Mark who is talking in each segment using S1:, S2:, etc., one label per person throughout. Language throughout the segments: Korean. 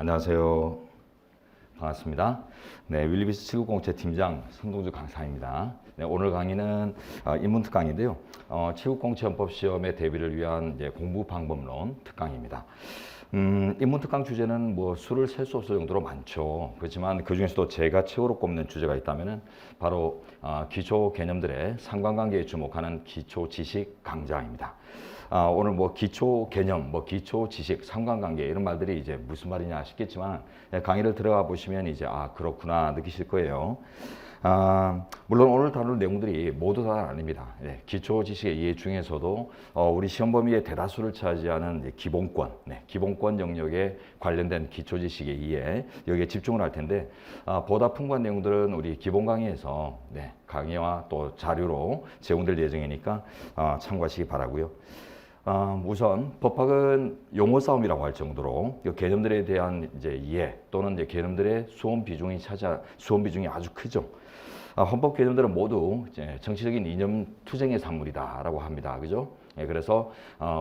S1: 안녕하세요. 반갑습니다. 네, 윌리비스 체육공채 팀장 성동주 강사입니다. 네, 오늘 강의는 인문 특강인데요. 체육공채 헌법시험의 대비를 위한 공부 방법론 특강입니다. 인문 특강 주제는 뭐 수를 셀 수 없을 정도로 많죠. 그렇지만 그 중에서도 제가 최고로 꼽는 주제가 있다면은 바로 기초 개념들의 상관관계에 주목하는 기초 지식 강좌입니다. 오늘 뭐 기초 개념, 뭐 기초 지식, 상관관계 이런 말들이 이제 무슨 말이냐 싶겠지만 강의를 들어가 보시면 이제 그렇구나 느끼실 거예요. 물론 오늘 다룰 내용들이 모두 다 아닙니다. 기초 지식의 이해 중에서도 우리 시험 범위의 대다수를 차지하는 기본권, 기본권 영역에 관련된 기초 지식의 이해 여기에 집중을 할 텐데 보다 풍부한 내용들은 우리 기본 강의에서 강의와 또 자료로 제공될 예정이니까 참고하시기 바라고요. 우선 법학은 용어 싸움이라고 할 정도로 개념들에 대한 이해 또는 개념들의 수험 비중이 아주 크죠. 헌법 개념들은 모두 정치적인 이념 투쟁의 산물이다라고 합니다. 그죠? 그래서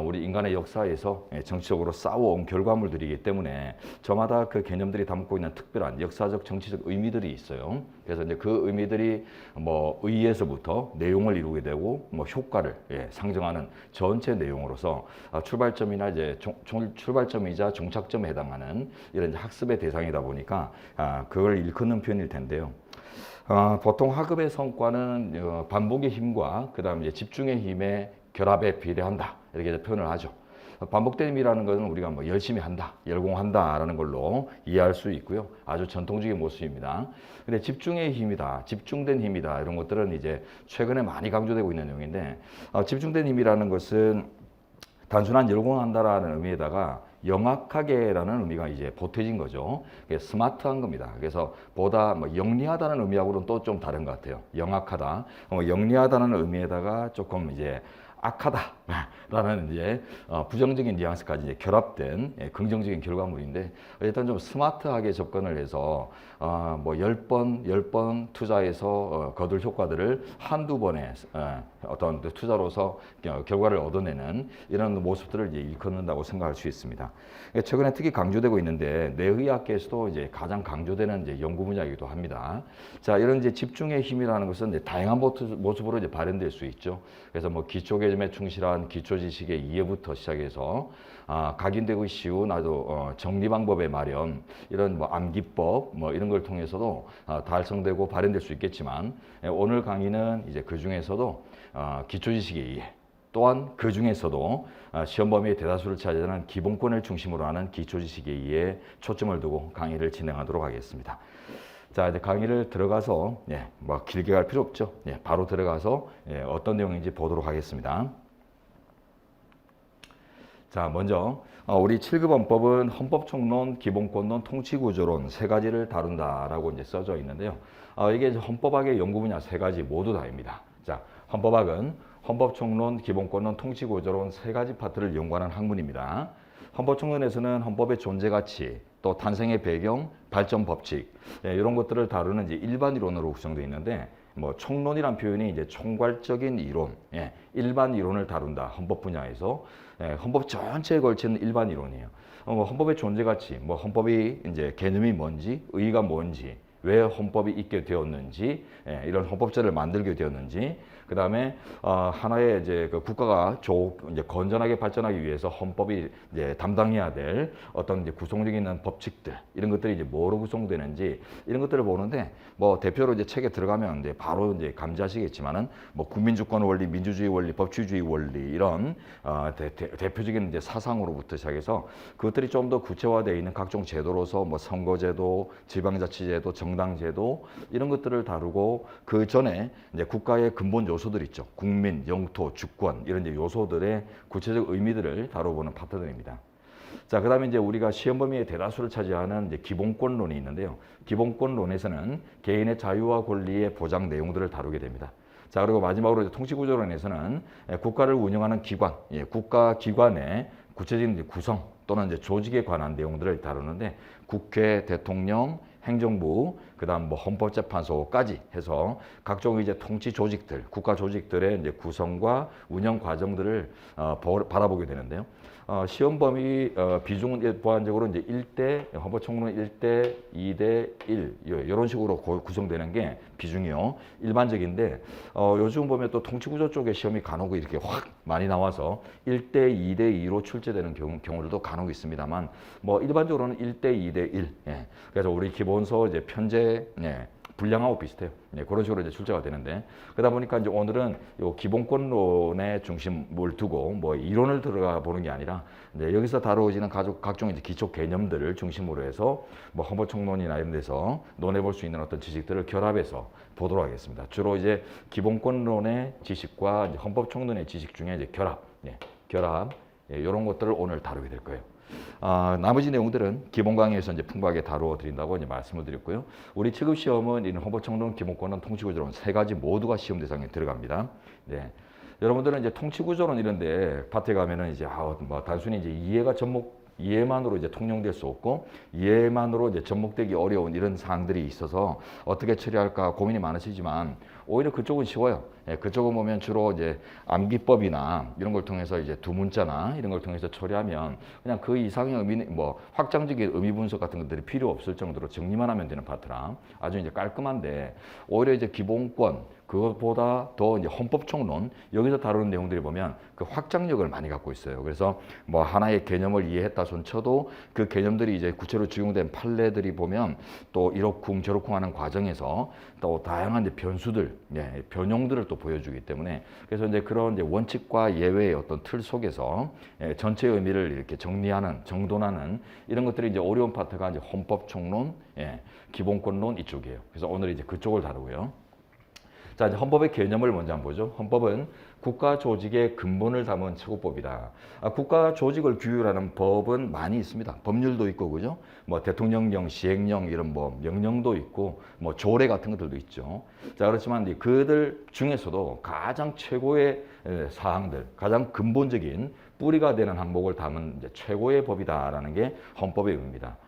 S1: 우리 인간의 역사에서 정치적으로 싸워온 결과물들이기 때문에 저마다 그 개념들이 담고 있는 특별한 역사적 정치적 의미들이 있어요. 그래서 이제 그 의미들이 뭐 의에서부터 내용을 이루게 되고 뭐 효과를 상정하는 전체 내용으로서 출발점이나 이제 출발점이자 종착점에 해당하는 이런 학습의 대상이다 보니까 그걸 일컫는 표현일 텐데요. 보통 학업의 성과는 반복의 힘과 그다음 이제 집중의 힘의 결합에 비례한다 이렇게 표현을 하죠. 반복된 힘이라는 것은 우리가 뭐 열심히 한다, 열공한다라는 걸로 이해할 수 있고요. 아주 전통적인 모습입니다. 근데 집중의 힘이다, 집중된 힘이다 이런 것들은 이제 최근에 많이 강조되고 있는 내용인데 집중된 힘이라는 것은 단순한 열공한다라는 의미에다가 영악하게라는 의미가 이제 보태진 거죠. 스마트한 겁니다. 그래서 보다 뭐 영리하다는 의미하고는 또 좀 다른 것 같아요. 영악하다, 영리하다는 의미에다가 조금 이제 악하다라는 이제 부정적인 뉘앙스까지 이제 결합된 긍정적인 결과물인데 일단 좀 스마트하게 접근을 해서 뭐 10번 투자해서 거둘 효과들을 한두 번에 어떤 투자로서 결과를 얻어내는 이런 모습들을 이제 일컫는다고 생각할 수 있습니다. 최근에 특히 강조되고 있는데 뇌의학계에서도 이제 가장 강조되는 이제 연구 분야이기도 합니다. 자, 이런 이제 집중의 힘이라는 것은 이제 다양한 모습으로 이제 발현될 수 있죠. 그래서 뭐 기초 개념에 충실한 기초 지식의 이해부터 시작해서 각인되고 쉬운 아주 정리 방법의 마련, 이런 뭐 암기법 뭐 이런 걸 통해서도 달성되고 발현될 수 있겠지만 오늘 강의는 이제 그 중에서도 기초 지식의 이해, 또한 그 중에서도 시험 범위의 대다수를 차지하는 기본권을 중심으로 하는 기초 지식의 이해에 초점을 두고 강의를 진행하도록 하겠습니다. 자, 이제 강의를 들어가서 뭐 길게 갈 필요 없죠. 바로 들어가서 어떤 내용인지 보도록 하겠습니다. 자, 먼저 우리 7급 헌법은 헌법총론, 기본권론, 통치구조론 세 가지를 다룬다라고 이제 써져 있는데요. 이게 헌법학의 연구 분야 세 가지 모두 다입니다. 자, 헌법학은 헌법총론, 기본권론, 통치구조론 세 가지 파트를 연구하는 학문입니다. 헌법총론에서는 헌법의 존재 가치, 또 탄생의 배경, 발전 법칙 이런 것들을 다루는 이제 일반 이론으로 구성되어 있는데 뭐 총론이란 표현이 이제 총괄적인 이론, 일반 이론을 다룬다. 헌법 분야에서 헌법 전체에 걸치는 일반 이론이에요. 헌법의 존재 가치, 뭐 헌법이 이제 개념이 뭔지, 의의가 뭔지, 왜 헌법이 있게 되었는지, 이런 헌법제를 만들게 되었는지, 그 다음에 하나의 이제 그 국가가 이제 건전하게 발전하기 위해서 헌법이 이제 담당해야 될 어떤 이제 구성적인 법칙들 이런 것들이 이제 뭐로 구성되는지 이런 것들을 보는데 뭐 대표로 이제 책에 들어가면 이제 바로 이제 감지하시겠지만은 뭐 국민주권 원리, 민주주의 원리, 법치주의 원리 이런 대표적인 이제 사상으로부터 시작해서 그것들이 좀 더 구체화되어 있는 각종 제도로서 뭐 선거제도, 지방자치제도, 정당제도 이런 것들을 다루고 그 전에 이제 국가의 근본 요소들 있죠. 국민, 영토, 주권 이런 이제 요소들의 구체적 의미들을 다뤄보는 파트들입니다. 자, 그다음에 이제 우리가 시험 범위의 대다수를 차지하는 이제 기본권론이 있는데요. 기본권론에서는 개인의 자유와 권리의 보장 내용들을 다루게 됩니다. 자, 그리고 마지막으로 이제 통치구조론에서는 국가를 운영하는 기관, 국가 기관의 구체적인 구성 또는 이제 조직에 관한 내용들을 다루는데 국회, 대통령, 행정부, 그다음 뭐 헌법재판소까지 해서 각종 이제 통치 조직들, 국가 조직들의 이제 구성과 운영 과정들을 바라보게 되는데요. 시험 범위 비중은 보안적으로 이제 1대 헌법청구는 1대 2대 1 이런 식으로 구성되는 게 비중이요. 일반적인데 요즘 보면 또 통치구조 쪽에 시험이 간혹 이렇게 확 많이 나와서 1대 2대 2로 출제되는 경우들도 간혹 있습니다만 뭐 일반적으로는 1대 2대 1. 예. 그래서 우리 기본서 이제 편제 분량하고 비슷해요. 네, 그런 식으로 이제 출제가 되는데 그러다 보니까 이제 오늘은 요 기본권론에 중심을 두고 뭐 이론을 들어가 보는 게 아니라 이제 여기서 다루어지는 각종 이제 기초 개념들을 중심으로 해서 뭐 헌법청론이나 이런 데서 논해볼 수 있는 어떤 지식들을 결합해서 보도록 하겠습니다. 주로 이제 기본권론의 지식과 이제 헌법청론의 지식 중에 이제 결합 이런 것들을 오늘 다루게 될 거예요. 나머지 내용들은 기본 강의에서 이제 풍부하게 다루어 드린다고 이제 말씀을 드렸고요. 우리 취급 시험은 이런 헌법청론, 기본권론, 통치구조론 세 가지 모두가 시험 대상에 들어갑니다. 네. 여러분들은 이제 통치구조론 이런데 밭에 가면은 이제 뭐 단순히 이제 이해만으로 이제 통용될 수 없고 이해만으로 이제 접목되기 어려운 이런 사항들이 있어서 어떻게 처리할까 고민이 많으시지만 오히려 그쪽은 쉬워요. 예, 그쪽은 보면 주로 이제 암기법이나 이런 걸 통해서 이제 두문자나 이런 걸 통해서 처리하면 그냥 그 이상의 의미, 뭐 확장적인 의미 분석 같은 것들이 필요 없을 정도로 정리만 하면 되는 파트라 아주 이제 깔끔한데 오히려 이제 기본권 그것보다 더 이제 헌법청론 여기서 다루는 내용들이 보면 그 확장력을 많이 갖고 있어요. 그래서 뭐 하나의 개념을 이해했다 손쳐도 그 개념들이 이제 구체로 적용된 판례들이 보면 또 이러쿵 저러쿵 하는 과정에서 또 다양한 이제 변수들, 변형들을 또 보여주기 때문에 그래서 이제 그런 이제 원칙과 예외의 어떤 틀 속에서 전체 의미를 이렇게 정돈하는 이런 것들이 이제 어려운 파트가 이제 헌법청론, 기본권론 이쪽이에요. 그래서 오늘 이제 그쪽을 다루고요. 자, 이제 헌법의 개념을 먼저 한번 보죠. 헌법은 국가 조직의 근본을 담은 최고법이다. 국가 조직을 규율하는 법은 많이 있습니다. 법률도 있고, 그죠? 뭐 대통령령, 시행령 이런 뭐 명령도 있고, 뭐 조례 같은 것들도 있죠. 자, 그렇지만 그들 중에서도 가장 최고의 사항들, 가장 근본적인 뿌리가 되는 항목을 담은 이제 최고의 법이다라는 게 헌법의 의미입니다.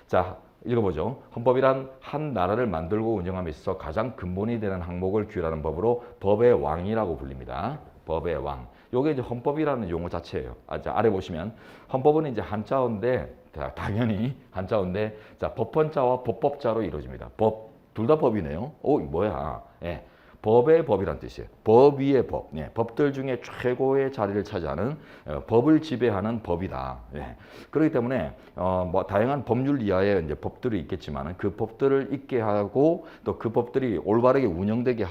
S1: 자. 읽어보죠. 헌법이란 한 나라를 만들고 운영함에 있어서 가장 근본이 되는 항목을 규율하는 법으로 법의 왕이라고 불립니다. 법의 왕. 요게 이제 헌법이라는 용어 자체예요. 아래 보시면 헌법은 이제 한자어인데 당연히 한자어인데 자 법헌자와 법법자로 이루어집니다. 법 둘 다 법이네요. 뭐야? 예. 법의 법이란 뜻이에요. 법 위의 법. 법들 중에 최고의 자리를 차지하는 법을 지배하는 법이다. 그렇기 때문에 뭐 다양한 법률 이하의 이제 법들이 있겠지만 그 법들을 있게 하고 또 그 법들이 올바르게 운영되게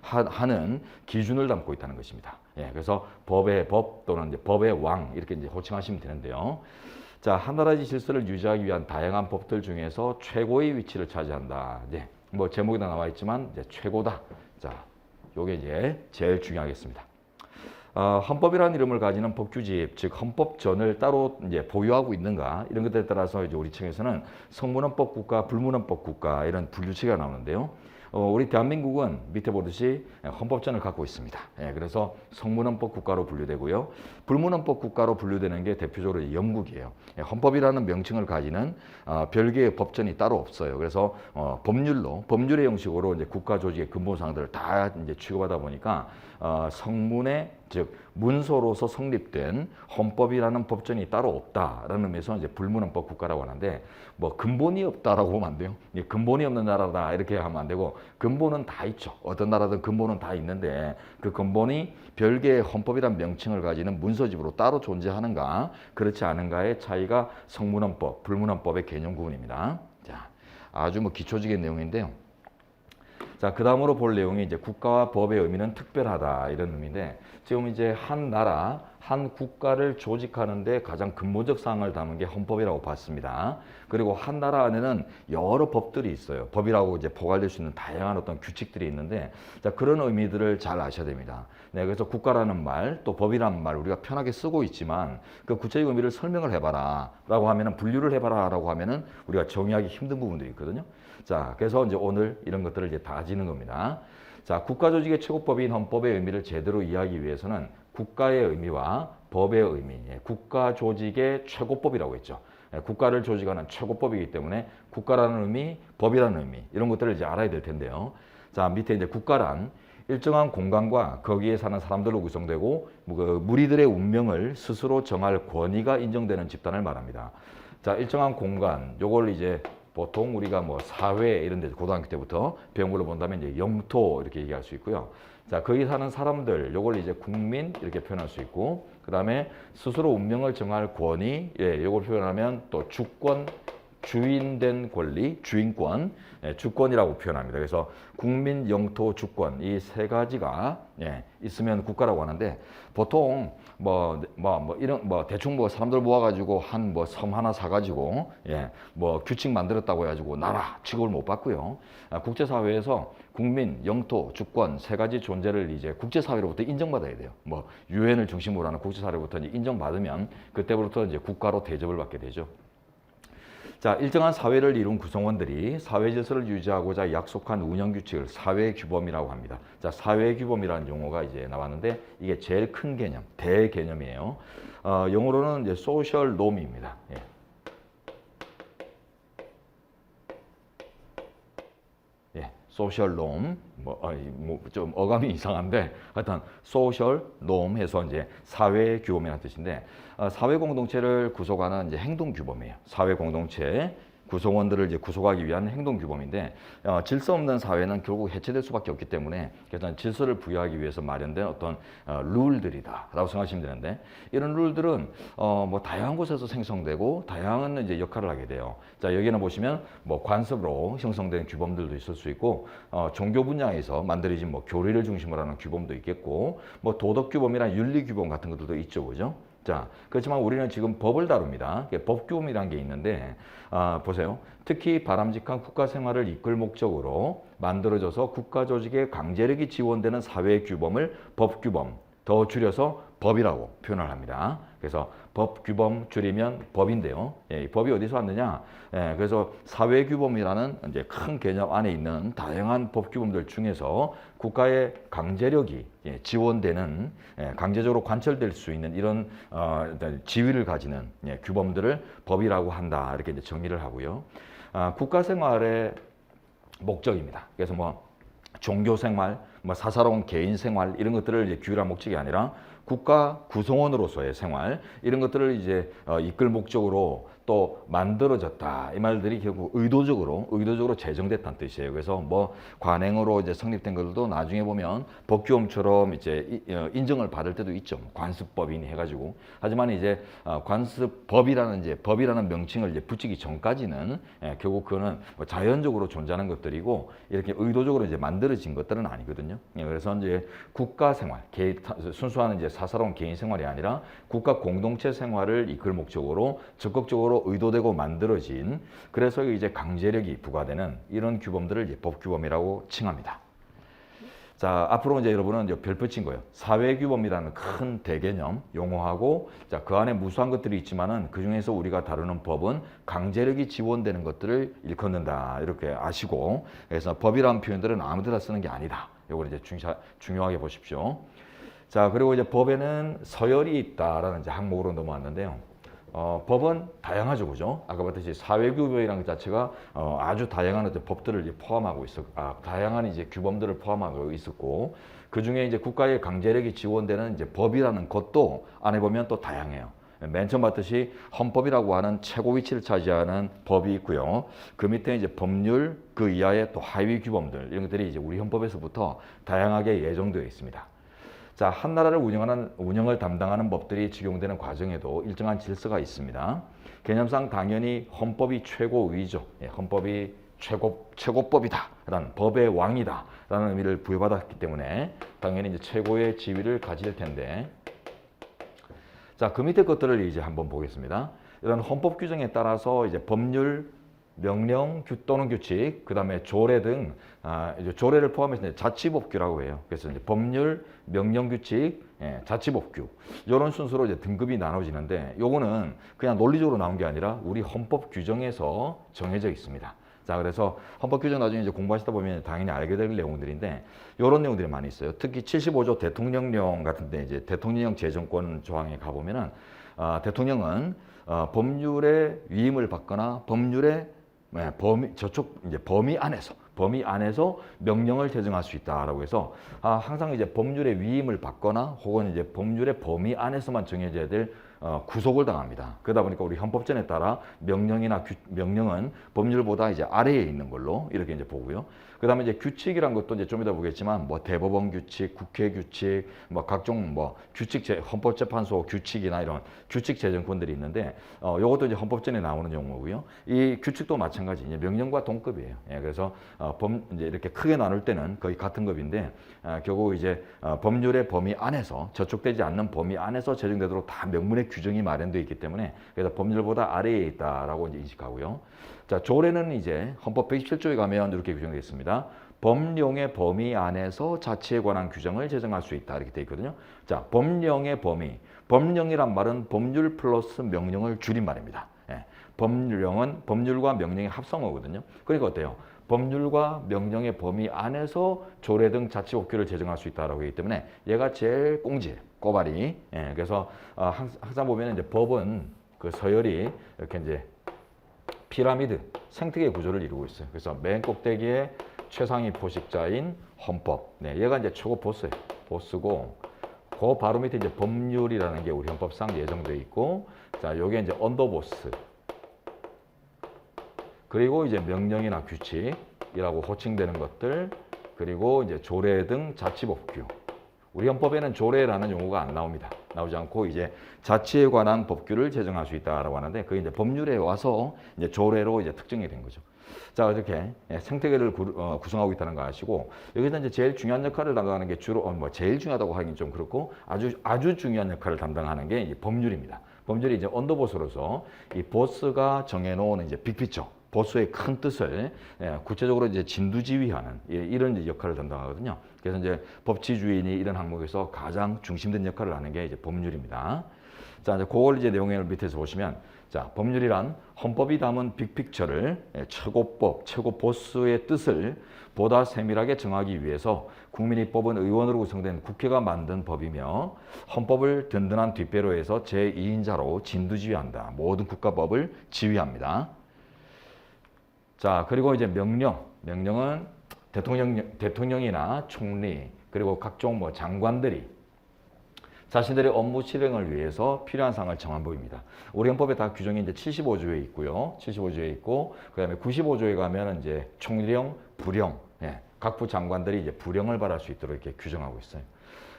S1: 하는 기준을 담고 있다는 것입니다. 그래서 법의 법 또는 이제 법의 왕 이렇게 이제 호칭하시면 되는데요. 자, 한 나라의 질서를 유지하기 위한 다양한 법들 중에서 최고의 위치를 차지한다. 뭐 제목에도 나와 있지만 이제 최고다. 자, 요게 이제 제일 중요하겠습니다. 헌법이라는 이름을 가지는 법규집, 즉 헌법전을 따로 이제 보유하고 있는가 이런 것들에 따라서 이제 우리 층에서는 성문헌법 국가, 불문헌법 국가 이런 분류체가 나오는데요. 우리 대한민국은 밑에 보듯이 헌법전을 갖고 있습니다. 그래서 성문헌법 국가로 분류되고요. 불문헌법 국가로 분류되는 게 대표적으로 영국이에요. 헌법이라는 명칭을 가지는 별개의 법전이 따로 없어요. 그래서 법률의 형식으로 이제 국가 조직의 근본 사항들을 다 이제 취급하다 보니까 성문의 즉 문서로서 성립된 헌법이라는 법전이 따로 없다라는 의미에서 이제 불문헌법 국가라고 하는데 뭐 근본이 없다라고 보면 안 돼요. 근본이 없는 나라다 이렇게 하면 안 되고 근본은 다 있죠. 어떤 나라든 근본은 다 있는데 그 근본이 별개의 헌법이란 명칭을 가지는 문서집으로 따로 존재하는가 그렇지 않은가의 차이가 성문헌법, 불문헌법의 개념 구분입니다. 자, 아주 뭐 기초적인 내용인데요. 자, 그 다음으로 볼 내용이 이제 국가와 법의 의미는 특별하다 이런 의미인데 지금 이제 한 나라, 한 국가를 조직하는데 가장 근본적 사항을 담은 게 헌법이라고 봤습니다. 그리고 한 나라 안에는 여러 법들이 있어요. 법이라고 이제 포괄될 수 있는 다양한 어떤 규칙들이 있는데 자, 그런 의미들을 잘 아셔야 됩니다. 그래서 국가라는 말, 또 법이라는 말 우리가 편하게 쓰고 있지만 그 구체적 의미를 설명을 해봐라 라고 하면은 분류를 해봐라 라고 하면은 우리가 정의하기 힘든 부분들이 있거든요. 자, 그래서 이제 오늘 이런 것들을 이제 다지는 겁니다. 자, 국가 조직의 최고법인 헌법의 의미를 제대로 이해하기 위해서는 국가의 의미와 법의 의미, 국가 조직의 최고법이라고 했죠. 국가를 조직하는 최고법이기 때문에 국가라는 의미, 법이라는 의미 이런 것들을 이제 알아야 될 텐데요. 자, 밑에 이제 국가란 일정한 공간과 거기에 사는 사람들로 구성되고 그 무리들의 운명을 스스로 정할 권위가 인정되는 집단을 말합니다. 자, 일정한 공간, 요걸 이제 보통 우리가 뭐 사회 이런 데 고등학교 때부터 배운 걸로 본다면 이제 영토 이렇게 얘기할 수 있고요. 자, 거기 사는 사람들, 요걸 이제 국민 이렇게 표현할 수 있고, 그 다음에 스스로 운명을 정할 권위, 예, 요걸 표현하면 또 주권, 주인된 권리, 주인권, 예, 주권이라고 표현합니다. 그래서 국민, 영토, 주권 이 세 가지가 예, 있으면 국가라고 하는데 보통 이런 대충 뭐 사람들 모아가지고 한 뭐 섬 하나 사가지고 예, 뭐 규칙 만들었다고 해가지고 나라 취급을 못 받고요. 국제사회에서 국민, 영토, 주권 세 가지 존재를 이제 국제사회로부터 인정받아야 돼요. 뭐 유엔을 중심으로 하는 국제사회로부터 이제 인정받으면 그때부터 이제 국가로 대접을 받게 되죠. 자, 일정한 사회를 이룬 구성원들이 사회 질서를 유지하고자 약속한 운영 규칙을 사회 규범이라고 합니다. 자, 사회 규범이라는 용어가 이제 나왔는데 이게 제일 큰 개념, 대개념이에요. 영어로는 이제 social norm입니다. 예. 예, social norm, 좀 어감이 이상한데 하여튼 social norm 해서 이제 사회 규범이라는 뜻인데 사회 공동체를 구속하는 이제 행동 규범이에요. 사회 공동체 구성원들을 이제 구속하기 위한 행동 규범인데 질서 없는 사회는 결국 해체될 수밖에 없기 때문에 그래서 질서를 부여하기 위해서 마련된 어떤 룰들이다라고 생각하시면 되는데 이런 룰들은 뭐 다양한 곳에서 생성되고 다양한 이제 역할을 하게 돼요. 자, 여기는 보시면 뭐 관습으로 형성된 규범들도 있을 수 있고 종교 분야에서 만들어진 뭐 교리를 중심으로 하는 규범도 있겠고 뭐 도덕 규범이나 윤리 규범 같은 것들도 있죠, 그죠? 자, 그렇지만 우리는 지금 법을 다룹니다. 법규범이라는 게 있는데 보세요. 특히 바람직한 국가 생활을 이끌 목적으로 만들어져서 국가 조직의 강제력이 지원되는 사회 규범을 법규범, 더 줄여서 법이라고 표현을 합니다. 그래서 법규범 줄이면 법인데요. 예, 이 법이 어디서 왔느냐? 예, 그래서 사회규범이라는 이제 큰 개념 안에 있는 다양한 법규범들 중에서 국가의 강제력이 지원되는 강제적으로 관철될 수 있는 이런 지위를 가지는 규범들을 법이라고 한다. 이렇게 이제 정의를 하고요. 국가 생활의 목적입니다. 그래서 뭐 종교 생활, 뭐 사사로운 개인 생활 이런 것들을 이제 규율한 목적이 아니라 국가 구성원으로서의 생활 이런 것들을 이제 이끌 목적으로 또 만들어졌다. 이 말들이 결국 의도적으로 제정됐다는 뜻이에요. 그래서 뭐 관행으로 이제 성립된 것들도 나중에 보면 법규범처럼 이제 인정을 받을 때도 있죠. 관습법이니 해가지고. 하지만 이제 관습법이라는 이제 법이라는 명칭을 이제 붙이기 전까지는 결국 그거는 뭐 자연적으로 존재하는 것들이고 이렇게 의도적으로 이제 만들어진 것들은 아니거든요. 그래서 이제 국가 생활, 순수한 이제 사사로운 개인 생활이 아니라 국가 공동체 생활을 이끌 목적으로 적극적으로 의도되고 만들어진 그래서 이제 강제력이 부과되는 이런 규범들을 이제 법규범이라고 칭합니다. 자, 앞으로 이제 여러분은 이제 별 붙인 거예요. 사회규범이라는 큰 대개념 용어하고 자, 그 안에 무수한 것들이 있지만은 그 중에서 우리가 다루는 법은 강제력이 지원되는 것들을 일컫는다. 이렇게 아시고 그래서 법이라는 표현들은 아무데나 쓰는 게 아니다. 이걸 이제 중요하게 보십시오. 자, 그리고 이제 법에는 서열이 있다라는 이제 항목으로 넘어왔는데요. 법은 다양하죠, 그죠? 아까 봤듯이 사회규범이라는 것 자체가 아주 다양한 어떤 법들을 이제 포함하고 다양한 이제 규범들을 포함하고 있었고, 그 중에 이제 국가의 강제력이 지원되는 이제 법이라는 것도 안에 보면 또 다양해요. 맨 처음 봤듯이 헌법이라고 하는 최고 위치를 차지하는 법이 있고요. 그 밑에 이제 법률, 그 이하의 또 하위 규범들, 이런 것들이 이제 우리 헌법에서부터 다양하게 예정되어 있습니다. 자, 한 나라를 운영을 담당하는 법들이 적용되는 과정에도 일정한 질서가 있습니다. 개념상 당연히 헌법이 최고위죠. 헌법이 최고법이다. 라는 법의 왕이다. 라는 의미를 부여받았기 때문에 당연히 이제 최고의 지위를 가질 텐데. 자, 그 밑에 것들을 이제 한번 보겠습니다. 이런 헌법 규정에 따라서 이제 법률, 명령 또는 규칙, 그 다음에 조례 등 이제 조례를 포함해서 자치법규라고 해요. 그래서 이제 법률, 명령, 규칙, 자치법규 이런 순서로 이제 등급이 나눠지는데 요거는 그냥 논리적으로 나온 게 아니라 우리 헌법 규정에서 정해져 있습니다. 자, 그래서 헌법 규정 나중에 이제 공부하시다 보면 당연히 알게 될 내용들인데 이런 내용들이 많이 있어요. 특히 75조 대통령령 같은데 이제 대통령 재정권 조항에 가보면은 대통령은 법률의 위임을 받거나 법률의 범위 안에서 범위 안에서 명령을 제정할 수 있다라고 해서 항상 이제 법률의 위임을 받거나 혹은 이제 법률의 범위 안에서만 정해져야 될 구속을 당합니다. 그러다 보니까 우리 헌법전에 따라 명령은 법률보다 이제 아래에 있는 걸로 이렇게 이제 보고요. 그다음에 이제 규칙이란 것도 이제 좀 이따 보겠지만 뭐 대법원 규칙, 국회 규칙, 뭐 각종 뭐 헌법재판소 규칙이나 이런 규칙 제정권들이 있는데 요것도 이제 헌법전에 나오는 용어고요. 이 규칙도 마찬가지 이제 명령과 동급이에요. 예, 그래서 이제 이렇게 크게 나눌 때는 거의 같은 급인데 결국 이제 법률의 범위 안에서 저촉되지 않는 범위 안에서 제정되도록 다 명문의 규정이 마련되어 있기 때문에 그래서 법률보다 아래에 있다라고 이제 인식하고요. 자, 조례는 이제 헌법 127조에 가면 이렇게 규정되어 있습니다. 법령의 범위 안에서 자치에 관한 규정을 제정할 수 있다 이렇게 되어 있거든요. 자, 법령의 범위. 법령이란 말은 법률 플러스 명령을 줄인 말입니다. 예, 법령은 법률과 명령의 합성어거든요. 그러니까 어때요? 법률과 명령의 범위 안에서 조례 등 자치법규를 제정할 수 있다라고 하기 때문에 얘가 제일 꽁지예요. 꼬발이. 예, 그래서 항상 보면 이제 법은 그 서열이 이렇게 이제 피라미드, 생태계 구조를 이루고 있어요. 그래서 맨 꼭대기에 최상위 포식자인 헌법. 네, 얘가 이제 최고 보스예요. 보스고, 그 바로 밑에 이제 법률이라는 게 우리 헌법상 예정되어 있고, 자, 요게 이제 언더보스. 그리고 이제 명령이나 규칙이라고 호칭되는 것들, 그리고 이제 조례 등 자치법규. 우리 헌법에는 조례라는 용어가 안 나옵니다. 나오지 않고 이제 자치에 관한 법규를 제정할 수 있다라고 하는데 그게 이제 법률에 와서 이제 조례로 이제 특정이 된 거죠. 자, 이렇게 생태계를 구성하고 있다는 거 아시고 여기서 이제 제일 중요한 역할을 담당하는 게 주로 뭐 제일 중요하다고 하긴 좀 그렇고 아주 중요한 역할을 담당하는 게 이제 법률입니다. 법률이 이제 언더보스로서 이 보스가 정해놓은 이제 빅피처. 보스의 큰 뜻을 구체적으로 이제 진두지휘하는 이런 이제 역할을 담당하거든요. 그래서 이제 법치주의니 이런 항목에서 가장 중심된 역할을 하는 게 이제 법률입니다. 자, 이제 그걸 이제 내용을 밑에서 보시면, 자, 법률이란 헌법이 담은 빅픽처를 최고법, 최고 보스의 뜻을 보다 세밀하게 정하기 위해서 국민이 뽑은 의원으로 구성된 국회가 만든 법이며 헌법을 든든한 뒷배로 해서 제2인자로 진두지휘한다. 모든 국가법을 지휘합니다. 자, 그리고 이제 명령은 대통령이나 총리 그리고 각종 뭐 장관들이 자신들의 업무 실행을 위해서 필요한 사항을 정한 법입니다. 우리 헌법에 다 규정이 이제 75조에 있고요. 75조에 있고 그다음에 95조에 가면은 이제 총령, 부령, 각부 장관들이 이제 부령을 받을 수 있도록 이렇게 규정하고 있어요.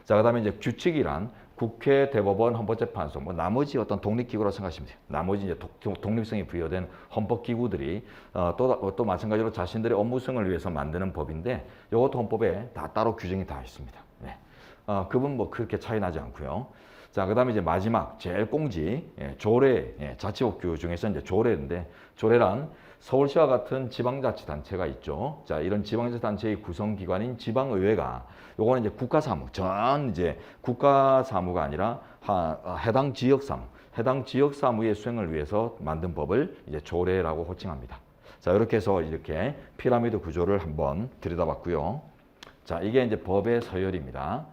S1: 자, 그다음에 이제 규칙이란 국회, 대법원, 헌법재판소, 뭐 나머지 어떤 독립기구라고 생각하시면 돼요. 나머지 이제 독립성이 부여된 헌법기구들이 또 마찬가지로 자신들의 업무성을 위해서 만드는 법인데 이것도 헌법에 다 따로 규정이 다 있습니다. 네. 그분 뭐 그렇게 차이 나지 않고요. 자, 그다음에 이제 마지막 제일 꽁지 조례, 자치법규 중에서 이제 조례인데 조례란 서울시와 같은 지방자치단체가 있죠. 자, 이런 지방자치단체의 구성기관인 지방의회가 요거는 이제 국가사무, 전 이제 국가사무가 아니라 해당 지역사무의 수행을 위해서 만든 법을 이제 조례라고 호칭합니다. 자, 이렇게 해서 이렇게 피라미드 구조를 한번 들여다봤고요. 자, 이게 이제 법의 서열입니다.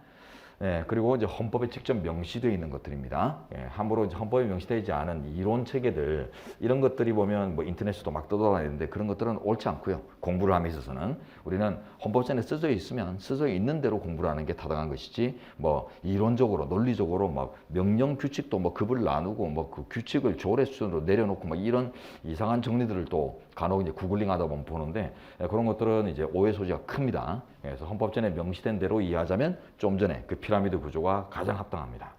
S1: 그리고 이제 헌법에 직접 명시되어 있는 것들입니다. 함부로 이제 헌법에 명시되지 않은 이론 체계들 이런 것들이 보면 뭐 인터넷에도 막 떠돌아다니는데 그런 것들은 옳지 않고요. 공부를 함에 있어서는 우리는 헌법전에 쓰여 있으면 쓰여 있는 대로 공부를 하는 게 타당한 것이지 뭐 이론적으로 논리적으로 막 명령 규칙도 뭐 급을 나누고 뭐 그 규칙을 조례 수준으로 내려놓고 막 이런 이상한 정리들을 또 간혹 이제 구글링하다 보면 보는데 그런 것들은 이제 오해 소지가 큽니다. 그래서 헌법전에 명시된 대로 이해하자면 좀 전에 그 피라미드 구조가 가장 합당합니다.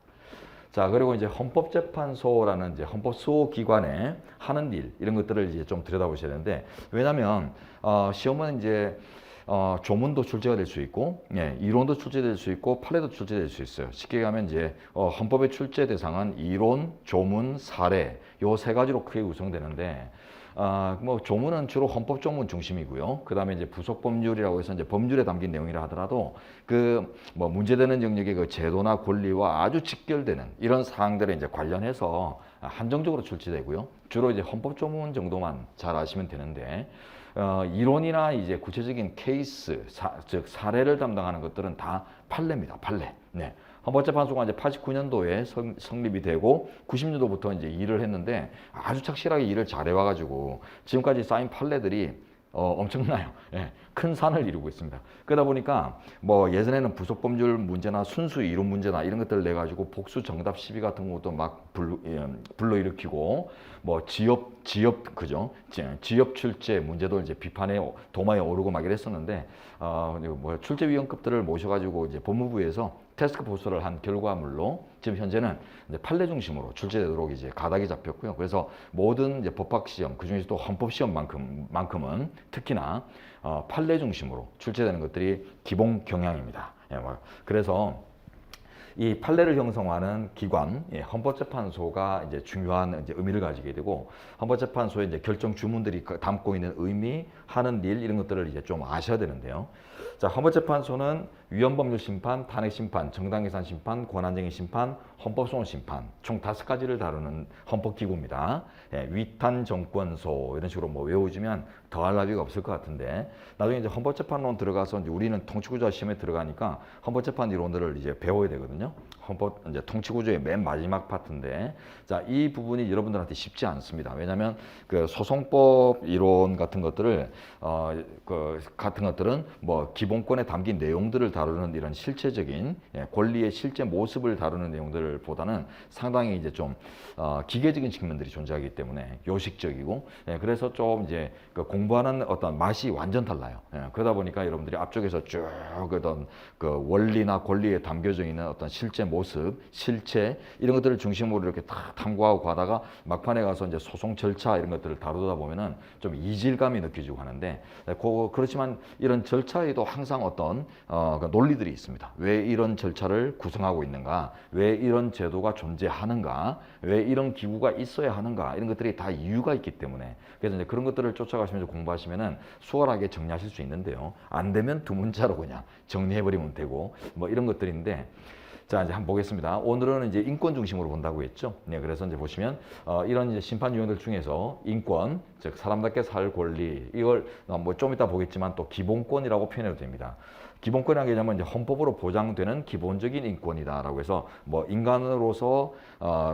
S1: 자, 그리고 이제 헌법재판소라는 이제 헌법수호기관에 하는 일 이런 것들을 이제 좀 들여다보셔야 되는데 왜냐하면 시험은 이제 조문도 출제가 될 수 있고, 이론도 출제될 수 있고, 판례도 출제될 수 있어요. 쉽게 가면 이제 헌법의 출제 대상은 이론, 조문, 사례 요 세 가지로 크게 구성되는데. 뭐 조문은 주로 헌법 조문 중심이고요. 그 다음에 이제 부속 법률이라고 해서 이제 법률에 담긴 내용이라 하더라도 그 뭐 문제되는 영역의 그 제도나 권리와 아주 직결되는 이런 사항들에 이제 관련해서 한정적으로 출제되고요. 주로 이제 헌법 조문 정도만 잘 아시면 되는데 이론이나 이제 구체적인 케이스, 즉 사례를 담당하는 것들은 다 판례입니다. 판례. 네. 헌법재판소가 이제 89년도에 성립이 되고 90년도부터 이제 일을 했는데 아주 착실하게 일을 잘해와가지고 지금까지 쌓인 판례들이 엄청나요. 예, 큰 산을 이루고 있습니다. 그러다 보니까 뭐 예전에는 부속법률 문제나 순수 이론 문제나 이런 것들을 내 가지고 복수 정답 시비 같은 것도 막 불러일으키고 뭐 그죠? 지역 출제 문제도 이제 비판에 도마에 오르고 막 이랬었는데 뭐 출제위원급들을 모셔가지고 이제 법무부에서 태스크포스를 한 결과물로 지금 현재는 이제 판례 중심으로 출제되도록 이제 가닥이 잡혔고요. 그래서 모든 이제 법학 시험, 그 중에서도 헌법 시험만큼은 특히나 판례 중심으로 출제되는 것들이 기본 경향입니다. 예, 그래서 이 판례를 형성하는 기관, 헌법재판소가 이제 중요한 이제 의미를 가지게 되고, 헌법재판소의 이제 결정 주문들이 담고 있는 의미, 하는 일 이런 것들을 이제 좀 아셔야 되는데요. 자, 헌법재판소는 위헌법률 심판, 탄핵 심판, 정당해산 심판, 권한쟁의 심판, 헌법소원 심판 총 5가지를 다루는 헌법기구입니다. 예, 위탄 정권소 이런 식으로 뭐 외워주면 더할 나위가 없을 것 같은데, 나중에 이제 헌법재판론 들어가서 이제 우리는 통치구조 시험에 들어가니까 헌법재판 이론들을 이제 배워야 되거든요. 헌법 이제 통치구조의 맨 마지막 파트인데, 자, 이 부분이 여러분들한테 쉽지 않습니다. 왜냐하면 그 소송법 이론 같은 것들을 같은 것들은 뭐 기본권에 담긴 내용들을 다루는 이런 실체적인 권리의 실제 모습을 다루는 내용들보다는 상당히 이제 좀 기계적인 측면들이 존재하기 때문에 요식적이고, 그래서 좀 이제 그 공부하는 어떤 맛이 완전 달라요. 그러다 보니까 여러분들이 앞쪽에서 쭉 어떤 그 원리나 권리에 담겨져 있는 어떤 실제 모습, 실체 이런 것들을 중심으로 이렇게 다 탐구하고 가다가 막판에 가서 이제 소송 절차 이런 것들을 다루다 보면은 좀 이질감이 느껴지고 하는데, 그렇지만 이런 절차에도 항상 어떤 그 논리들이 있습니다. 왜 이런 절차를 구성하고 있는가, 왜 이런 제도가 존재하는가, 왜 이런 기구가 있어야 하는가, 이런 것들이 다 이유가 있기 때문에, 그래서 이제 그런 것들을 쫓아가시면서 공부하시면은 수월하게 정리하실 수 있는데요. 안 되면 두 문자로 그냥 정리해버리면 되고 뭐 이런 것들인데, 자, 이제 한번 보겠습니다. 오늘은 이제 인권 중심으로 본다고 했죠. 네, 그래서 이제 보시면 이런 이제 심판 유형들 중에서 인권, 즉 사람답게 살 권리, 이걸 뭐 좀 이따 보겠지만 또 기본권이라고 표현해도 됩니다. 기본권이라는 개념은 이제 헌법으로 보장되는 기본적인 인권이다라고 해서 뭐 인간으로서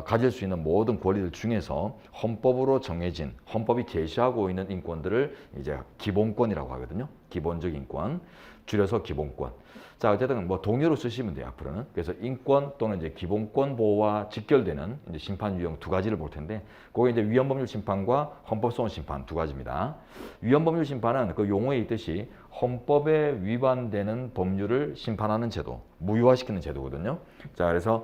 S1: 가질 수 있는 모든 권리들 중에서 헌법으로 정해진, 헌법이 제시하고 있는 인권들을 이제 기본권이라고 하거든요. 기본적 인권, 줄여서 기본권. 자, 어쨌든 뭐 동의어로 쓰시면 돼요, 앞으로는. 그래서 인권 또는 이제 기본권 보호와 직결되는 이제 심판 유형 2가지를 볼 텐데, 그게 이제 위헌법률 심판과 헌법소원 심판 2가지입니다. 위헌법률 심판은 그 용어에 있듯이 헌법에 위반되는 법률을 심판하는 제도, 무효화시키는 제도거든요. 자, 그래서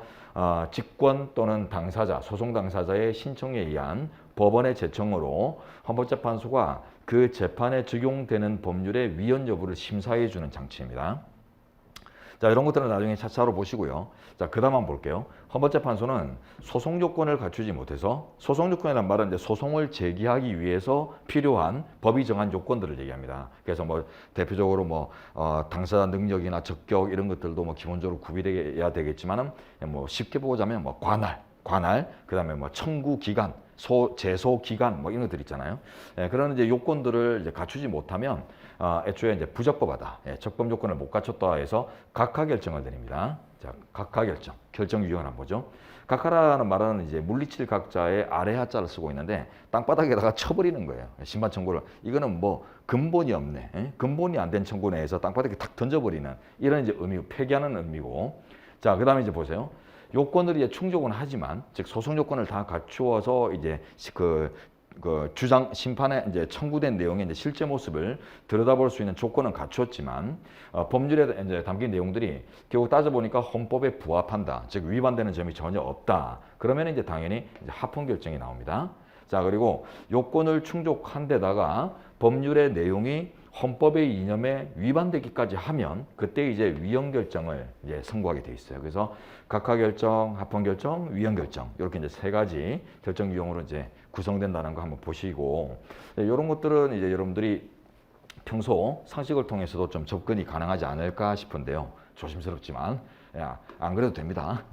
S1: 직권 또는 당사자, 소송 당사자의 신청에 의한 법원의 제청으로 헌법재판소가 그 재판에 적용되는 법률의 위헌 여부를 심사해 주는 장치입니다. 자, 이런 것들은 나중에 차차로 보시고요. 자, 그 다음 한번 볼게요. 헌법재판소는 소송 요건을 갖추지 못해서, 소송 요건이란 말은 이제 소송을 제기하기 위해서 필요한 법이 정한 요건들을 얘기합니다. 그래서 뭐 대표적으로 뭐 당사자 능력이나 적격 이런 것들도 뭐 기본적으로 구비되어야 되겠지만은, 뭐 쉽게 보자면 뭐 관할, 그다음에 뭐 청구 기간, 제소 기간 뭐 이런 것들 있잖아요. 그런 이제 요건들을 이제 갖추지 못하면 애초에 이제 부적법하다, 적법 요건을 못 갖췄다 해서 각하 결정을 내립니다. 자, 각하 결정 유형을 한번 보죠. 각하라는 말은 이제 물리칠 각자의 아래 하자를 쓰고 있는데 땅바닥에다가 쳐버리는 거예요. 심판 청구를. 이거는 뭐 근본이 없네, 근본이 안 된 청구 내에서 땅바닥에 탁 던져버리는 이런 이제 의미, 폐기하는 의미고. 자, 그다음에 이제 보세요. 요건들이 이제 충족은 하지만, 즉 소송 요건을 다 갖추어서 이제 그 주장 심판에 이제 청구된 내용의 이제 실제 모습을 들여다볼 수 있는 조건은 갖추었지만, 법률에 이제 담긴 내용들이 결국 따져보니까 헌법에 부합한다, 즉 위반되는 점이 전혀 없다. 그러면 이제 당연히 이제 합헌 결정이 나옵니다. 자, 그리고 요건을 충족한 데다가 법률의 내용이 헌법의 이념에 위반되기까지 하면 그때 이제 위헌 결정을 이제 선고하게 돼 있어요. 그래서 각하 결정, 합헌 결정, 위헌 결정 이렇게 이제 3가지 결정 유형으로 이제 구성된다는 거 한번 보시고, 이런 것들은 이제 여러분들이 평소 상식을 통해서도 좀 접근이 가능하지 않을까 싶은데요. 조심스럽지만 안 그래도 됩니다.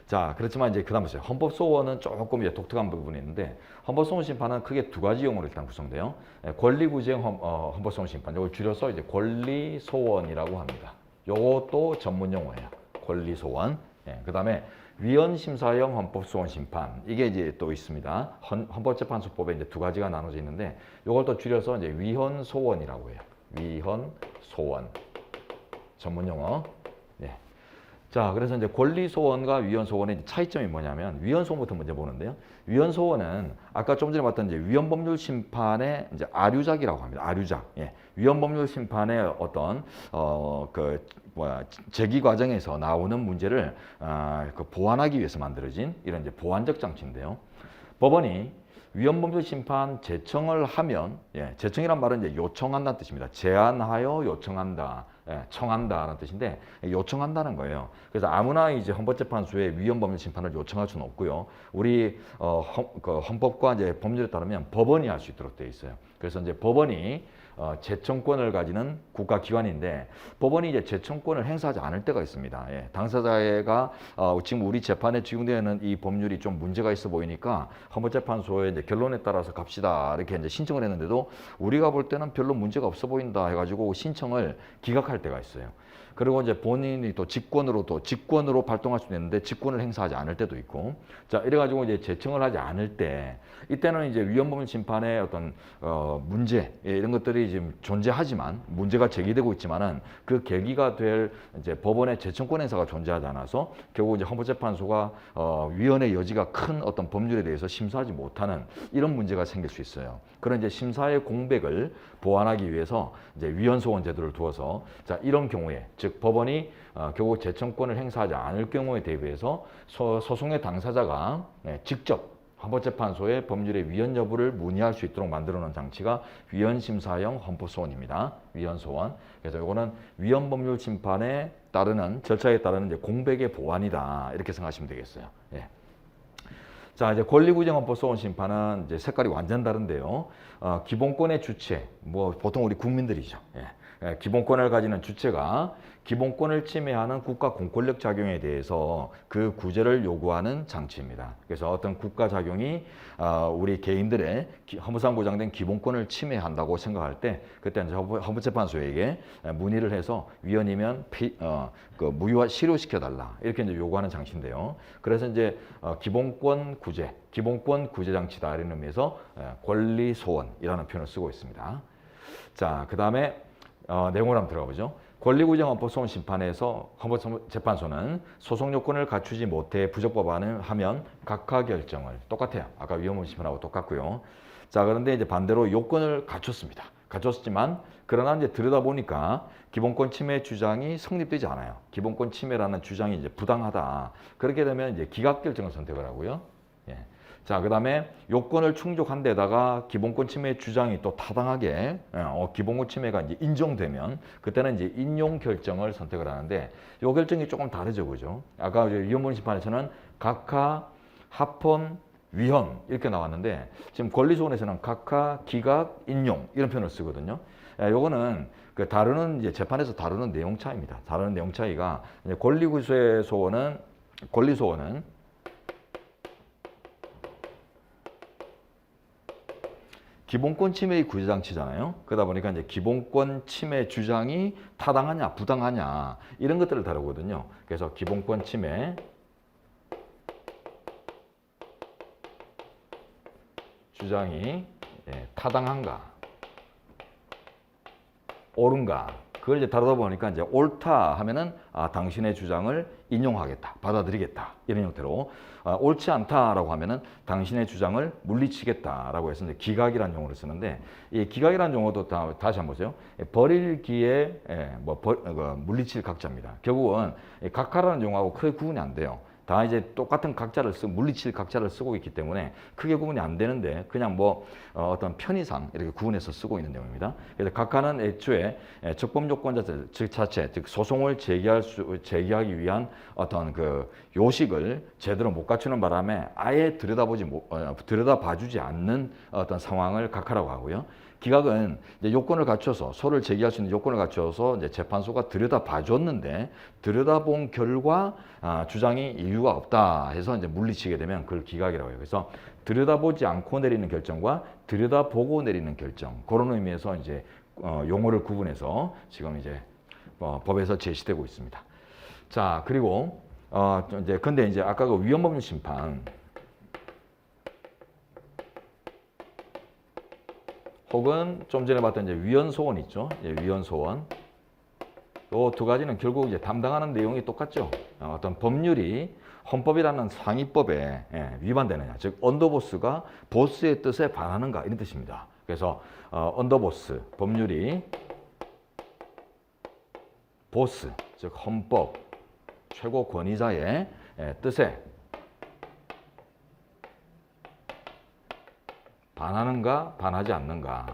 S1: 자, 그렇지만 이제 그다음 보세요. 헌법소원은 조금 이제 독특한 부분이 있는데, 헌법소원 심판은 크게 2가지 용어로 일단 구성돼요. 권리구제형 헌법소원 심판, 이걸 줄여서 이제 권리소원이라고 합니다. 요것도 전문 용어예요. 권리소원. 그다음에 위헌심사형 헌법소원 심판 이게 이제 또 있습니다. 헌법재판소법에 이제 두 가지가 나눠져 있는데 이걸 또 줄여서 이제 위헌소원이라고 해요. 위헌소원 전문 용어. 네. 자, 그래서 이제 권리소원과 위헌소원의 차이점이 뭐냐면 위헌소원부터 먼저 보는데요. 위헌소원은 아까 좀 전에 봤던 이제 위헌법률 심판의 이제 아류작이라고 합니다. 아류작. 예. 위헌법률 심판의 어떤 제기 과정에서 나오는 문제를 그 보완하기 위해서 만들어진 이런 이제 보완적 장치인데요. 법원이 위헌법률 심판 제청을 하면, 예, 제청이란 말은 이제 요청한다는 뜻입니다. 제안하여 요청한다, 예, 청한다라는 뜻인데 요청한다는 거예요. 그래서 아무나 이제 헌법재판소에 위헌법률 심판을 요청할 수는 없고요. 우리 헌법과 이제 법률에 따르면 법원이 할 수 있도록 되어 있어요. 그래서 이제 법원이 제청권을 가지는 국가기관인데 법원이 이제 제청권을 행사하지 않을 때가 있습니다. 예, 당사자가 지금 우리 재판에 적용되는 이 법률이 좀 문제가 있어 보이니까 헌법재판소의 이제 결론에 따라서 갑시다 이렇게 이제 신청을 했는데도 우리가 볼 때는 별로 문제가 없어 보인다 해가지고 신청을 기각할 때가 있어요. 그리고 이제 본인이 또 직권으로 발동할 수도 있는데 직권을 행사하지 않을 때도 있고, 자 이래가지고 이제 제청을 하지 않을 때 이때는 이제 위헌법률 심판의 어떤 문제, 예, 이런 것들이 지금 존재하지만 문제가 제기되고 있지만은 그 계기가 될 이제 법원의 제청권 행사가 존재하지 않아서 결국 이제 헌법재판소가 위헌의 여지가 큰 어떤 법률에 대해서 심사하지 못하는 이런 문제가 생길 수 있어요. 그런 이제 심사의 공백을 보완하기 위해서 이제 위헌소원 제도를 두어서 자 이런 경우에 즉 법원이 결국 제청권을 행사하지 않을 경우에 대비해서 소송의 당사자가 직접 헌법재판소의 법률의 위헌 여부를 문의할 수 있도록 만들어놓은 장치가 위헌심사형 헌법소원입니다. 위헌소원. 그래서 이거는 위헌법률 심판에 따르는 절차에 따르는 이제 공백의 보완이다 이렇게 생각하시면 되겠어요. 예. 자, 이제 권리구정헌법소원 심판은 이제 색깔이 완전 다른데요. 기본권의 주체, 뭐 보통 우리 국민들이죠. 예. 기본권을 가지는 주체가 기본권을 침해하는 국가 공권력 작용에 대해서 그 구제를 요구하는 장치입니다. 그래서 어떤 국가 작용이 우리 개인들의 헌법상 보장된 기본권을 침해한다고 생각할 때 그때 이제 헌법재판소에게 문의를 해서 위헌이면 무효화 실효시켜 달라 이렇게 이제 요구하는 장치인데요. 그래서 이제 기본권 구제 장치다 이런 의미에서 권리 소원이라는 표현을 쓰고 있습니다. 자, 그다음에 내용을 한번 들어가보죠. 권리구정헌법소원 심판에서 헌법재판소는 소송 요건을 갖추지 못해 부적법안을 하면 각하 결정을 똑같아요. 아까 위헌법률 심판하고 똑같고요. 자, 그런데 이제 반대로 요건을 갖췄습니다. 갖췄지만 그러나 이제 들여다보니까 기본권 침해 주장이 성립되지 않아요. 기본권 침해라는 주장이 이제 부당하다. 그렇게 되면 이제 기각 결정을 선택을 하고요. 예. 자, 그다음에 요건을 충족한 데다가 기본권 침해 주장이 또 타당하게 기본권 침해가 이제 인정되면 그때는 이제 인용 결정을 선택을 하는데 요 결정이 조금 다르죠, 그죠? 아까 위헌법률 심판에서는 각하, 합헌, 위헌 이렇게 나왔는데 지금 권리소원에서는 각하, 기각, 인용 이런 표현을 쓰거든요. 요거는 그 다루는 이제 재판에서 다루는 내용 차이입니다. 다루는 내용 차이가 이제 권리소원은 기본권 침해의 구제장치잖아요. 그러다 보니까 이제 기본권 침해 주장이 타당하냐, 부당하냐 이런 것들을 다루거든요. 그래서 기본권 침해 주장이 타당한가, 옳은가 그걸 이제 다루다 보니까 이제 옳다 하면은 당신의 주장을 인용하겠다, 받아들이겠다 이런 형태로 옳지 않다라고 하면은 당신의 주장을 물리치겠다라고 해서 이제 기각이라는 용어를 쓰는데 이 기각이라는 용어도 다시 한번 보세요. 버릴기에 물리칠 각자입니다. 결국은 각하라는 용어하고 크게 구분이 안 돼요. 다 이제 똑같은 각자를 물리칠 각자를 쓰고 있기 때문에 크게 구분이 안 되는데 그냥 어떤 편의상 이렇게 구분해서 쓰고 있는 내용입니다. 그래서 각하는 애초에 적법 요건 자체, 즉 소송을 제기하기 위한 어떤 그 요식을 제대로 못 갖추는 바람에 아예 들여다봐주지 않는 어떤 상황을 각하라고 하고요. 기각은 이제 요건을 갖춰서 소를 제기할 수 있는 요건을 갖춰서 이제 재판소가 들여다봐줬는데 들여다본 결과 주장이 이유가 없다 해서 이제 물리치게 되면 그걸 기각이라고 해요. 그래서 들여다보지 않고 내리는 결정과 들여다보고 내리는 결정 그런 의미에서 이제 용어를 구분해서 지금 이제 법에서 제시되고 있습니다. 자, 그리고 이제 근데 이제 아까 그 위헌법률 심판 혹은 좀 전에 봤던 이제 위헌소원 있죠. 예, 위헌소원. 요 두 가지는 결국 이제 담당하는 내용이 똑같죠. 어떤 법률이 헌법이라는 상위법에 위반되느냐, 즉 언더보스가 보스의 뜻에 반하는가 이런 뜻입니다. 그래서 언더보스 법률이 보스, 즉 헌법 최고 권위자의 뜻에 반하는가 반하지 않는가,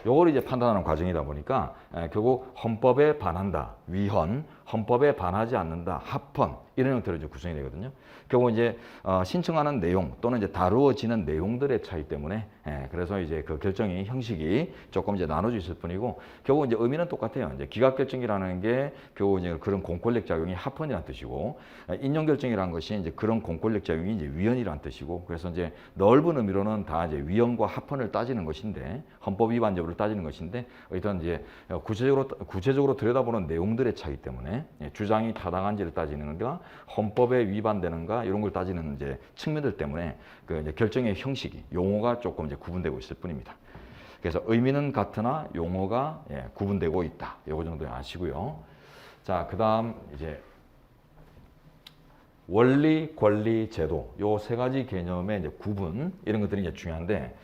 S1: 요걸 이제 판단하는 과정이다 보니까 결국 헌법에 반한다, 위헌, 헌법에 반하지 않는다, 합헌 이런 형태로 이제 구성이 되거든요. 결국 이제 신청하는 내용 또는 이제 다루어지는 내용들의 차이 때문에 그래서 이제 그 결정이 형식이 조금 이제 나눠져 있을 뿐이고 결국 이제 의미는 똑같아요. 이제 기각결정이라는 게 결국 이제 그런 공권력 작용이 합헌이라는 뜻이고 인용결정이라는 것이 이제 그런 공권력 작용이 이제 위헌이라는 뜻이고 그래서 이제 넓은 의미로는 다 이제 위헌과 합헌을 따지는 것인데 헌법 위반 여부를 따지는 것인데 일단 이제 구체적으로 들여다보는 내용들의 차이 때문에 주장이 타당한지를 따지는 건가 헌법에 위반되는가 이런 걸 따지는 이제 측면들 때문에 그 이제 결정의 형식이 용어가 조금 이제 구분되고 있을 뿐입니다. 그래서 의미는 같으나 용어가 구분되고 있다. 요거 정도 아시고요. 자, 그다음 이제 원리, 권리, 제도 요 세 가지 개념의 이제 구분 이런 것들이 이제 중요한데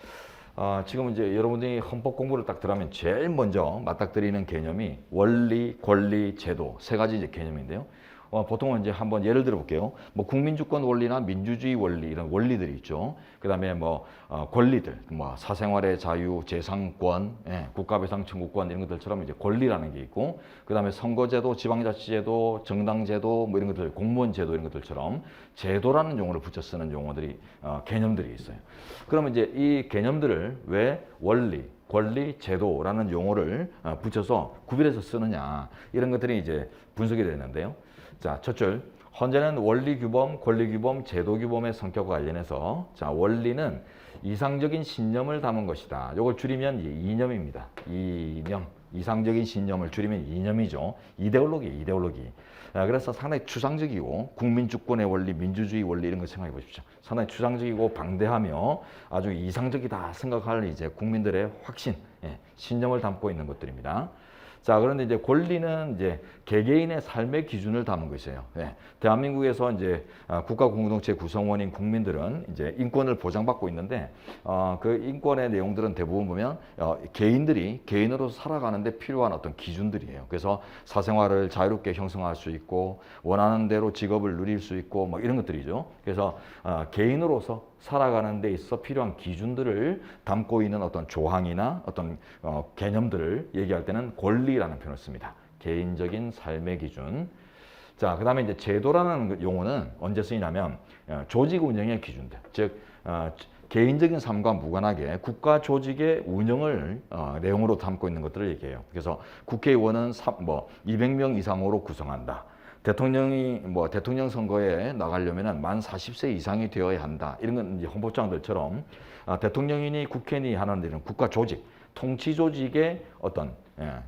S1: 지금 이제 여러분들이 헌법 공부를 딱 들어가면 제일 먼저 맞닥뜨리는 개념이 원리, 권리, 제도 세 가지 이제 개념인데요. 보통은 이제 한번 예를 들어 볼게요. 뭐 국민주권 원리나 민주주의 원리 이런 원리들이 있죠. 그다음에 뭐 권리들, 뭐 사생활의 자유, 재산권, 국가배상 청구권 이런 것들처럼 이제 권리라는 게 있고, 그다음에 선거제도, 지방자치제도, 정당제도 뭐 이런 것들, 공무원제도 이런 것들처럼 제도라는 용어를 붙여 쓰는 용어들이 개념들이 있어요. 그러면 이제 이 개념들을 왜 원리, 권리, 제도라는 용어를 붙여서 구별해서 쓰느냐 이런 것들이 이제 분석이 되는데요. 자, 첫 줄. 현재는 원리규범, 권리규범, 제도규범의 성격과 관련해서 자, 원리는 이상적인 신념을 담은 것이다. 이걸 줄이면 이념입니다. 이념. 이상적인 신념을 줄이면 이념이죠. 이데올로기. 그래서 상당히 추상적이고 국민주권의 원리, 민주주의 원리 이런 거 생각해 보십시오. 상당히 추상적이고 방대하며 아주 이상적이다 생각할 이제 국민들의 확신, 신념을 담고 있는 것들입니다. 자, 그런데 이제 권리는 이제 개개인의 삶의 기준을 담은 것이에요. 대한민국에서 이제 국가 공동체 구성원인 국민들은 이제 인권을 보장받고 있는데 그 인권의 내용들은 대부분 보면 개인들이 개인으로서 살아가는데 필요한 어떤 기준들이에요. 그래서 사생활을 자유롭게 형성할 수 있고 원하는 대로 직업을 누릴 수 있고 뭐 이런 것들이죠. 그래서 개인으로서 살아가는 데 있어 필요한 기준들을 담고 있는 어떤 조항이나 어떤 개념들을 얘기할 때는 권리라는 표현을 씁니다. 개인적인 삶의 기준. 자, 그 다음에 이제 제도라는 용어는 언제 쓰이냐면 조직 운영의 기준들. 즉, 개인적인 삶과 무관하게 국가 조직의 운영을 내용으로 담고 있는 것들을 얘기해요. 그래서 국회의원은 200명 이상으로 구성한다. 대통령이 대통령 선거에 나가려면은 만 40세 이상이 되어야 한다. 이런 건 이제 헌법장들처럼 대통령이니 국회니 하는 데는 국가 조직, 통치 조직의 어떤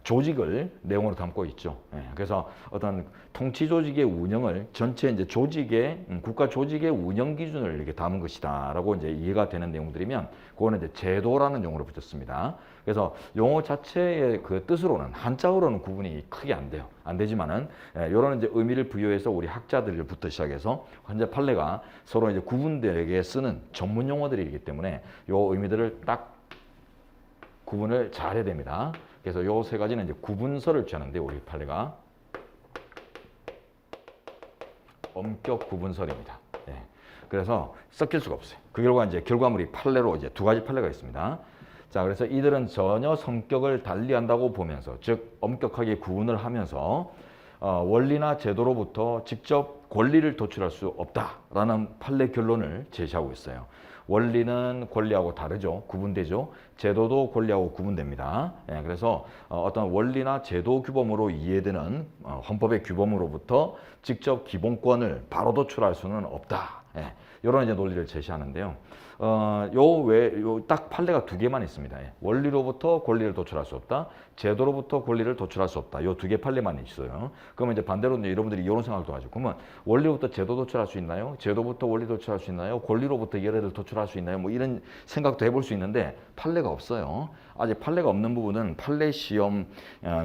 S1: 조직을 내용으로 담고 있죠. 그래서 어떤 통치 조직의 운영을 전체 이제 조직의 국가 조직의 운영 기준을 이렇게 담은 것이다라고 이제 이해가 되는 내용들이면 그거는 이제 제도라는 용어로 붙였습니다. 그래서 용어 자체의 그 뜻으로는 한자어로는 구분이 크게 안 돼요. 안 되지만은 이런 이제 의미를 부여해서 우리 학자들부터 시작해서 현재 판례가 서로 이제 구분되게 쓰는 전문 용어들이기 때문에 이 의미들을 딱 구분을 잘 해야 됩니다. 그래서 요 세 가지는 이제 구분서를 취하는데 우리 판례가 엄격 구분설입니다. 그래서 섞일 수가 없어요. 그 결과 이제 결과물이 판례로 이제 두 가지 판례가 있습니다. 자, 그래서 이들은 전혀 성격을 달리한다고 보면서, 즉 엄격하게 구분을 하면서 원리나 제도로부터 직접 권리를 도출할 수 없다라는 판례 결론을 제시하고 있어요. 원리는 권리하고 다르죠. 구분되죠. 제도도 권리하고 구분됩니다. 그래서 어떤 원리나 제도 규범으로 이해되는 헌법의 규범으로부터 직접 기본권을 바로 도출할 수는 없다. 이런 이제 논리를 제시하는데요. 딱 판례가 두 개만 있습니다. 예. 원리로부터 권리를 도출할 수 없다. 제도로부터 권리를 도출할 수 없다. 요 두 개 판례만 있어요. 그러면 이제 반대로 이제 여러분들이 이런 생각도 하죠. 그러면 원리로부터 제도 도출할 수 있나요? 제도부터 원리 도출할 수 있나요? 권리로부터 예례를 도출할 수 있나요? 뭐 이런 생각도 해볼 수 있는데 판례가 없어요. 아직 판례가 없는 부분은 판례 시험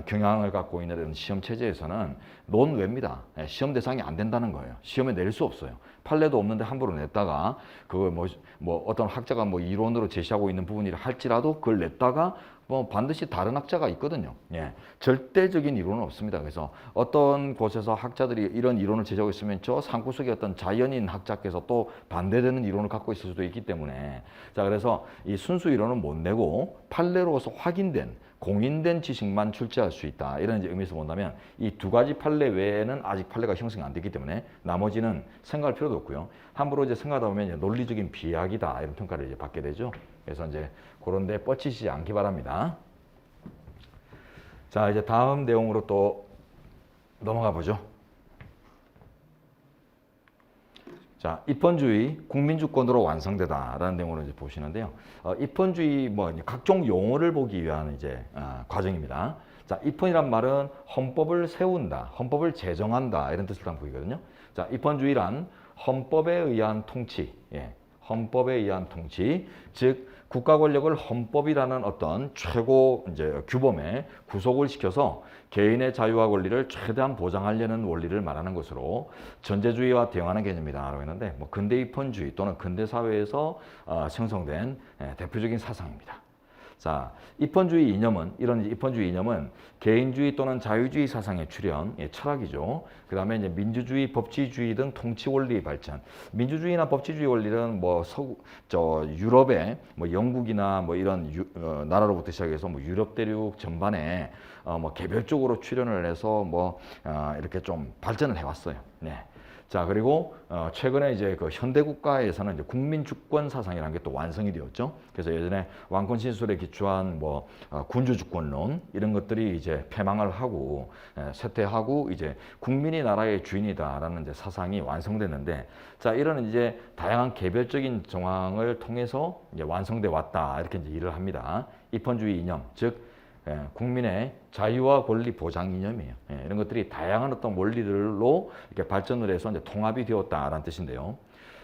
S1: 경향을 갖고 있는 이런 시험 체제에서는 논외입니다. 예, 시험 대상이 안 된다는 거예요. 시험에 낼 수 없어요. 판례도 없는데 함부로 냈다가 그걸 뭐 어떤 학자가 뭐 이론으로 제시하고 있는 부분이라 할지라도 그걸 냈다가 뭐 반드시 다른 학자가 있거든요. 예, 절대적인 이론은 없습니다. 그래서 어떤 곳에서 학자들이 이런 이론을 제시하고 있으면 저 상구석의 어떤 자연인 학자께서 또 반대되는 이론을 갖고 있을 수도 있기 때문에 자 그래서 이 순수 이론은 못 내고 판례로서 확인된 공인된 지식만 출제할 수 있다. 이런 의미에서 본다면 이 두 가지 판례 외에는 아직 판례가 형성이 안 됐기 때문에 나머지는 생각할 필요도 없고요. 함부로 이제 생각하다 보면 이제 논리적인 비약이다 이런 평가를 이제 받게 되죠. 그래서 이제 그런데 뻗치지 않기 바랍니다. 자 이제 다음 내용으로 또 넘어가 보죠. 자, 입헌주의 국민주권으로 완성되다라는 내용으로 이제 보시는데요. 입헌주의 뭐 각종 용어를 보기 위한 이제 과정입니다. 자, 입헌이란 말은 헌법을 세운다, 헌법을 제정한다 이런 뜻을 담고 있거든요. 자, 입헌주의란 헌법에 의한 통치, 예, 헌법에 의한 통치, 즉 국가 권력을 헌법이라는 어떤 최고 이제 규범에 구속을 시켜서 개인의 자유와 권리를 최대한 보장하려는 원리를 말하는 것으로 전제주의와 대응하는 개념이다라고 했는데 뭐 근대 입헌주의 또는 근대 사회에서 형성된 대표적인 사상입니다. 자, 입헌주의 이념은 이런 입헌주의 이념은 개인주의 또는 자유주의 사상의 출현, 철학이죠. 그다음에 이제 민주주의, 법치주의 등 통치 원리의 발전. 민주주의나 법치주의 원리는 뭐 유럽의 뭐 영국이나 뭐 이런 나라로부터 시작해서 뭐 유럽 대륙 전반에 뭐 개별적으로 출현을 해서 뭐 이렇게 좀 발전을 해왔어요. 네. 자 그리고 최근에 이제 그 현대 국가에서는 이제 국민주권 사상이라는 게 또 완성이 되었죠. 그래서 예전에 왕권 신술에 기초한 뭐 군주주권론 이런 것들이 이제 패망을 하고 쇠퇴하고 이제 국민이 나라의 주인이다라는 이제 사상이 완성됐는데 자 이런 이제 다양한 개별적인 정황을 통해서 이제 완성돼 왔다 이렇게 이제 일을 합니다. 입헌주의 이념 즉 국민의 자유와 권리 보장 이념이에요. 이런 것들이 다양한 어떤 원리들로 이렇게 발전을 해서 이제 통합이 되었다라는 뜻인데요.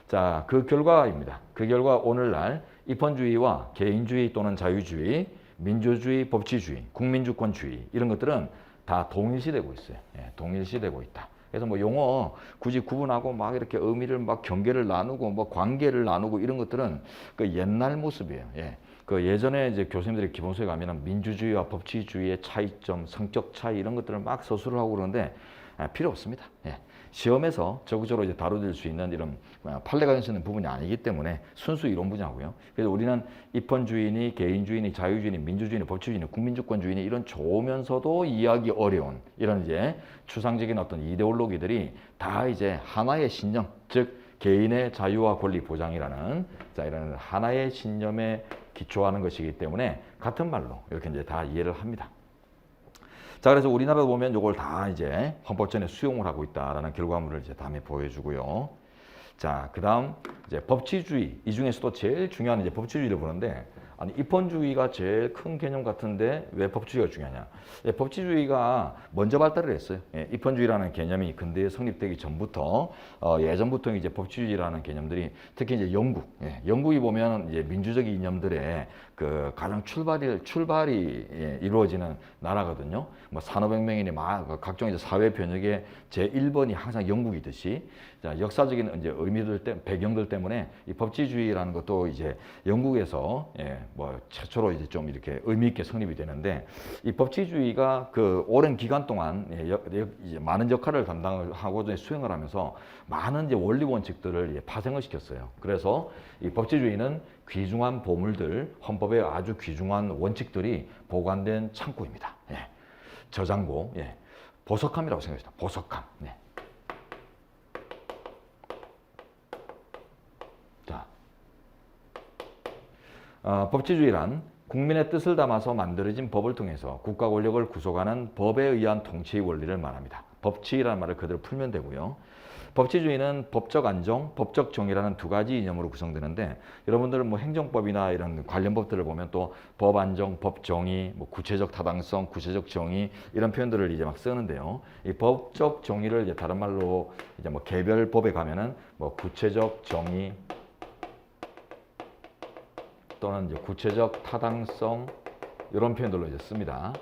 S1: 자, 그 결과입니다. 그 결과 오늘날 입헌주의와 개인주의 또는 자유주의, 민주주의, 법치주의, 국민주권주의 이런 것들은 다 동일시되고 있어요. 동일시되고 있다. 그래서 뭐 용어 굳이 구분하고 막 이렇게 의미를 막 경계를 나누고 뭐 관계를 나누고 이런 것들은 그 옛날 모습이에요. 그 예전에 이제 교수님들이 기본서에 가면은 민주주의와 법치주의의 차이점, 성격 차이 이런 것들을 막 서술을 하고 그러는데 필요 없습니다. 시험에서 적극적으로 이제 다뤄질 수 있는 이런 판례가 있는 부분이 아니기 때문에 순수 이론 분야고요. 그래서 우리는 입헌주의니 개인주의니 자유주의니 민주주의니 법치주의니 국민주권주의니 이런 좋으면서도 이해하기 어려운 이런 이제 추상적인 어떤 이데올로기들이 다 이제 하나의 신념, 즉 개인의 자유와 권리 보장이라는 자 이런 하나의 신념에 기초하는 것이기 때문에 같은 말로 이렇게 이제 다 이해를 합니다. 자, 그래서 우리나라도 보면 이걸 다 이제 헌법전에 수용을 하고 있다라는 결과물을 이제 다음에 보여주고요. 자, 그다음 이제 법치주의 이 중에서도 제일 중요한 이제 법치주의를 보는데 아니 입헌주의가 제일 큰 개념 같은데 왜 법치주의가 중요하냐? 법치주의가 먼저 발달을 했어요. 입헌주의라는 개념이 근대에 성립되기 전부터 예전부터 이제 법치주의라는 개념들이 특히 이제 영국이 보면 이제 민주적 이념들의 그 가장 출발이 이루어지는 나라거든요. 뭐 산업혁명이니 막 각종 이제 사회 변혁의 제 1번이 항상 영국이듯이 자, 역사적인 이제 배경들 때문에 이 법치주의라는 것도 이제 영국에서 뭐 최초로 이제 좀 이렇게 의미 있게 성립이 되는데 이 법치주의가 그 오랜 기간 동안 이제 많은 역할을 감당을 하고 수행을 하면서 많은 이제 원리 원칙들을 파생을 시켰어요. 그래서 이 법치주의는 귀중한 보물들, 헌법에 아주 귀중한 원칙들이 보관된 창고입니다. 저장고, 보석함이라고 생각합니다. 보석함. 자, 법치주의란 국민의 뜻을 담아서 만들어진 법을 통해서 국가 권력을 구속하는 법에 의한 통치의 원리를 말합니다. 법치라는 말을 그대로 풀면 되고요. 법치주의는 법적 안정, 법적 정의라는 두 가지 이념으로 구성되는데 여러분들은 뭐 행정법이나 이런 관련 법들을 보면 또 법 안정, 법 정의, 뭐 구체적 타당성, 구체적 정의 이런 표현들을 이제 막 쓰는데요. 이 법적 정의를 이제 다른 말로 이제 뭐 개별 법에 가면은 뭐 구체적 정의 또는 이제 구체적 타당성 이런 표현들로 이제 씁니다.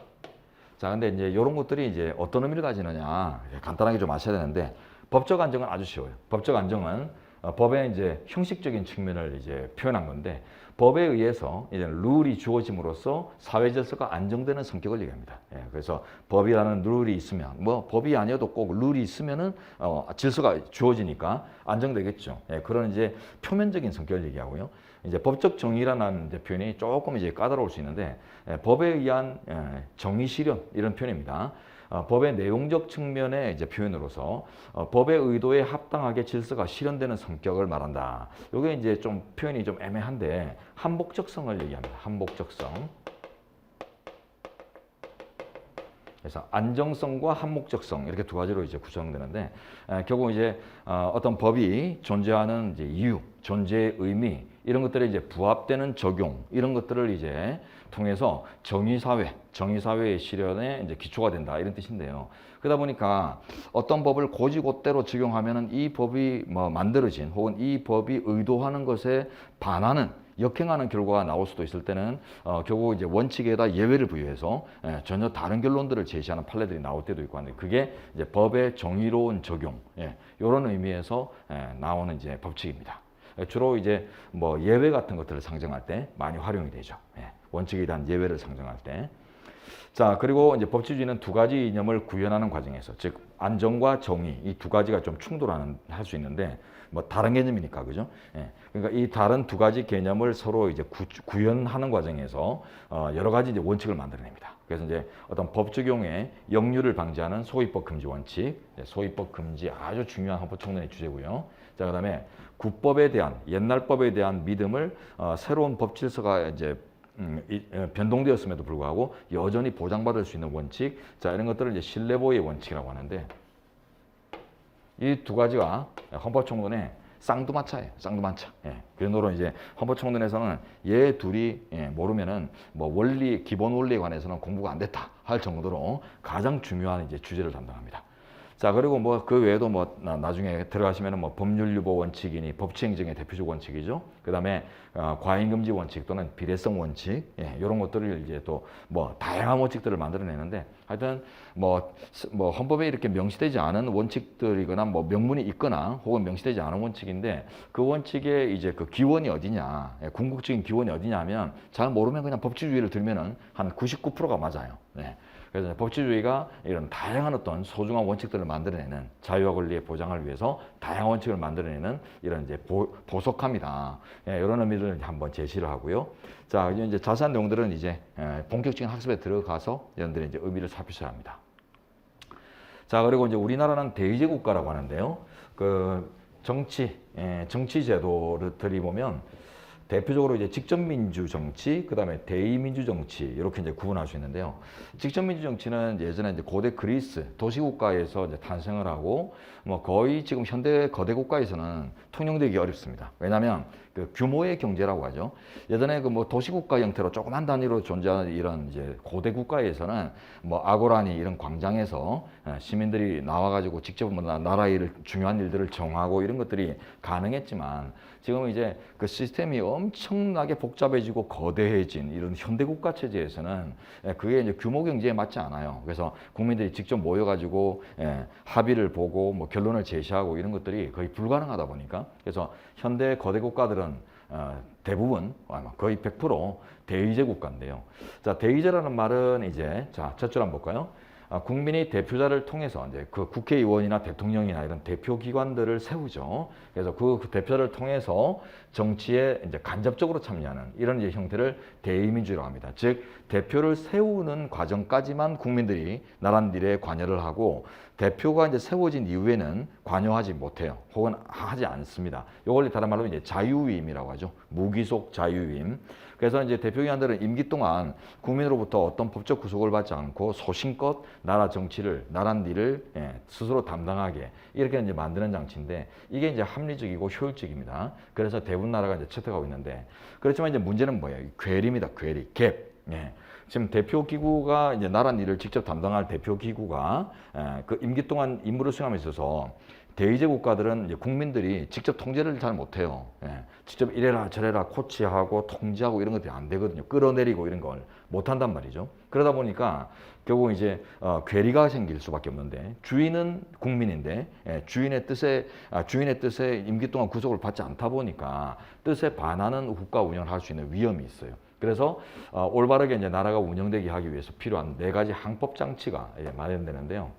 S1: 자, 근데 이제 이런 것들이 이제 어떤 의미를 가지느냐 간단하게 좀 아셔야 되는데 법적 안정은 아주 쉬워요. 법적 안정은 법의 이제 형식적인 측면을 이제 표현한 건데 법에 의해서 이제 룰이 주어짐으로써 사회 질서가 안정되는 성격을 얘기합니다. 예, 그래서 법이라는 룰이 있으면 뭐 법이 아니어도 꼭 룰이 있으면은 질서가 주어지니까 안정되겠죠. 예, 그런 이제 표면적인 성격을 얘기하고요. 이제 법적 정의라는 이제 표현이 조금 이제 까다로울 수 있는데 법에 의한 정의 실현 이런 표현입니다. 법의 내용적 측면의 이제 표현으로서 법의 의도에 합당하게 질서가 실현되는 성격을 말한다. 이게 이제 좀 표현이 좀 애매한데 한복적성을 얘기합니다. 한복적성. 그래서 안정성과 한목적성 이렇게 두 가지로 이제 구성되는데 결국 이제 어떤 법이 존재하는 이제 이유, 존재의 의미 이런 것들에 이제 부합되는 적용 이런 것들을 이제 통해서 정의사회의 실현에 이제 기초가 된다 이런 뜻인데요. 그러다 보니까 어떤 법을 곧이곧대로 적용하면은 이 법이 뭐 만들어진 혹은 이 법이 의도하는 것에 반하는 역행하는 결과가 나올 수도 있을 때는 결국 이제 원칙에다 예외를 부여해서 전혀 다른 결론들을 제시하는 판례들이 나올 때도 있고 하는데 그게 이제 법의 정의로운 적용 이런 의미에서 나오는 이제 법칙입니다. 주로 이제 뭐 예외 같은 것들을 상정할 때 많이 활용이 되죠. 원칙에 대한 예외를 상정할 때. 자, 그리고 이제 법치주의는 두 가지 이념을 구현하는 과정에서 즉 안정과 정의 이 두 가지가 좀 충돌하는 할 수 있는데 뭐 다른 개념이니까 그죠? 그러니까 이 다른 두 가지 개념을 서로 이제 구현하는 과정에서 여러 가지 이제 원칙을 만들어냅니다. 그래서 이제 어떤 법 적용에 역류를 방지하는 소위법 금지 원칙, 소위법 금지 아주 중요한 헌법총론의 주제고요. 자, 그다음에 국법에 대한 옛날 법에 대한 믿음을 새로운 법 질서가 이제 변동되었음에도 불구하고 여전히 보장받을 수 있는 원칙, 자 이런 것들을 이제 신뢰보호의 원칙이라고 하는데 이 두 가지가 헌법총론의 쌍두마차예요. 쌍두마차. 그러므로 이제 헌법총론에서는 얘 둘이 모르면은 뭐 원리 기본 원리에 관해서는 공부가 안 됐다 할 정도로 가장 중요한 이제 주제를 담당합니다. 자, 그리고 뭐 그 외에도 뭐 나중에 들어가시면은 뭐 법률유보 원칙이니 법치행정의 대표적 원칙이죠. 그다음에 과잉금지 원칙 또는 비례성 원칙 이런 것들을 이제 또 뭐 다양한 원칙들을 만들어내는데 하여튼 뭐 헌법에 이렇게 명시되지 않은 원칙들이거나 뭐 명문이 있거나 혹은 명시되지 않은 원칙인데 그 원칙의 이제 그 기원이 어디냐, 궁극적인 기원이 어디냐면 잘 모르면 그냥 법치주의를 들면은 한 99%가 맞아요. 그래서 법치주의가 이런 다양한 어떤 소중한 원칙들을 만들어내는 자유와 권리의 보장을 위해서 다양한 원칙을 만들어내는 이런 이제 보석합니다. 이런 의미를 한번 제시를 하고요. 자, 이제 자세한 내용들은 이제 본격적인 학습에 들어가서 여러분들이 이제 의미를 살피셔야 합니다. 자, 그리고 이제 우리나라는 대의제 국가라고 하는데요. 그 정치 제도를 들이보면 대표적으로 이제 직접민주 정치, 그 다음에 대의민주 정치 이렇게 이제 구분할 수 있는데요. 직접민주 정치는 예전에 이제 고대 그리스 도시국가에서 이제 탄생을 하고 뭐 거의 지금 현대 거대 국가에서는 통용되기 어렵습니다. 왜냐하면 그 규모의 경제라고 하죠. 예전에 그 뭐 도시국가 형태로 조그만 단위로 존재하는 이런 이제 고대 국가에서는 뭐 아고라니 이런 광장에서 시민들이 나와가지고 직접 뭐 나라의 일을 중요한 일들을 정하고 이런 것들이 가능했지만 지금 이제 그 시스템이 엄청나게 복잡해지고 거대해진 이런 현대국가 체제에서는 그게 이제 규모 경제에 맞지 않아요. 그래서 국민들이 직접 모여가지고 합의를 보고 뭐 결론을 제시하고 이런 것들이 거의 불가능하다 보니까 그래서 현대 거대 국가들은 대부분 거의 100% 대의제 국가인데요. 자, 대의제라는 말은 이제 자, 첫 줄 한번 볼까요? 국민이 대표자를 통해서 이제 그 국회의원이나 대통령이나 이런 대표 기관들을 세우죠. 그래서 그 대표자를 통해서 정치에 이제 간접적으로 참여하는 이런 이제 형태를 대의민주라고 합니다. 즉 대표를 세우는 과정까지만 국민들이 나란 일에 관여를 하고 대표가 이제 세워진 이후에는 관여하지 못해요. 혹은 하지 않습니다. 이걸 다른 말로 이제 자유위임이라고 하죠. 무기속 자유위임. 그래서 이제 대표기관들은 임기 동안 국민으로부터 어떤 법적 구속을 받지 않고 소신껏 나라 정치를, 나란 일을 스스로 담당하게 이렇게 이제 만드는 장치인데 이게 이제 합리적이고 효율적입니다. 그래서 대부분 나라가 이제 채택하고 있는데 그렇지만 이제 문제는 뭐예요? 괴리입니다. 괴리, 갭. 지금 대표 기구가 이제 나란 일을 직접 담당할 대표 기구가 그 임기 동안 임무를 수행함에 있어서 대의제 국가들은 이제 국민들이 직접 통제를 잘 못해요. 직접 이래라 저래라 코치하고 통제하고 이런 것들이 안 되거든요. 끌어내리고 이런 걸 못한단 말이죠. 그러다 보니까 결국 이제 괴리가 생길 수밖에 없는데 주인은 국민인데 주인의 뜻에 임기 동안 구속을 받지 않다 보니까 뜻에 반하는 국가 운영을 할 수 있는 위험이 있어요. 그래서 올바르게 이제 나라가 운영되게 하기 위해서 필요한 4가지 항법 장치가 마련되는데요.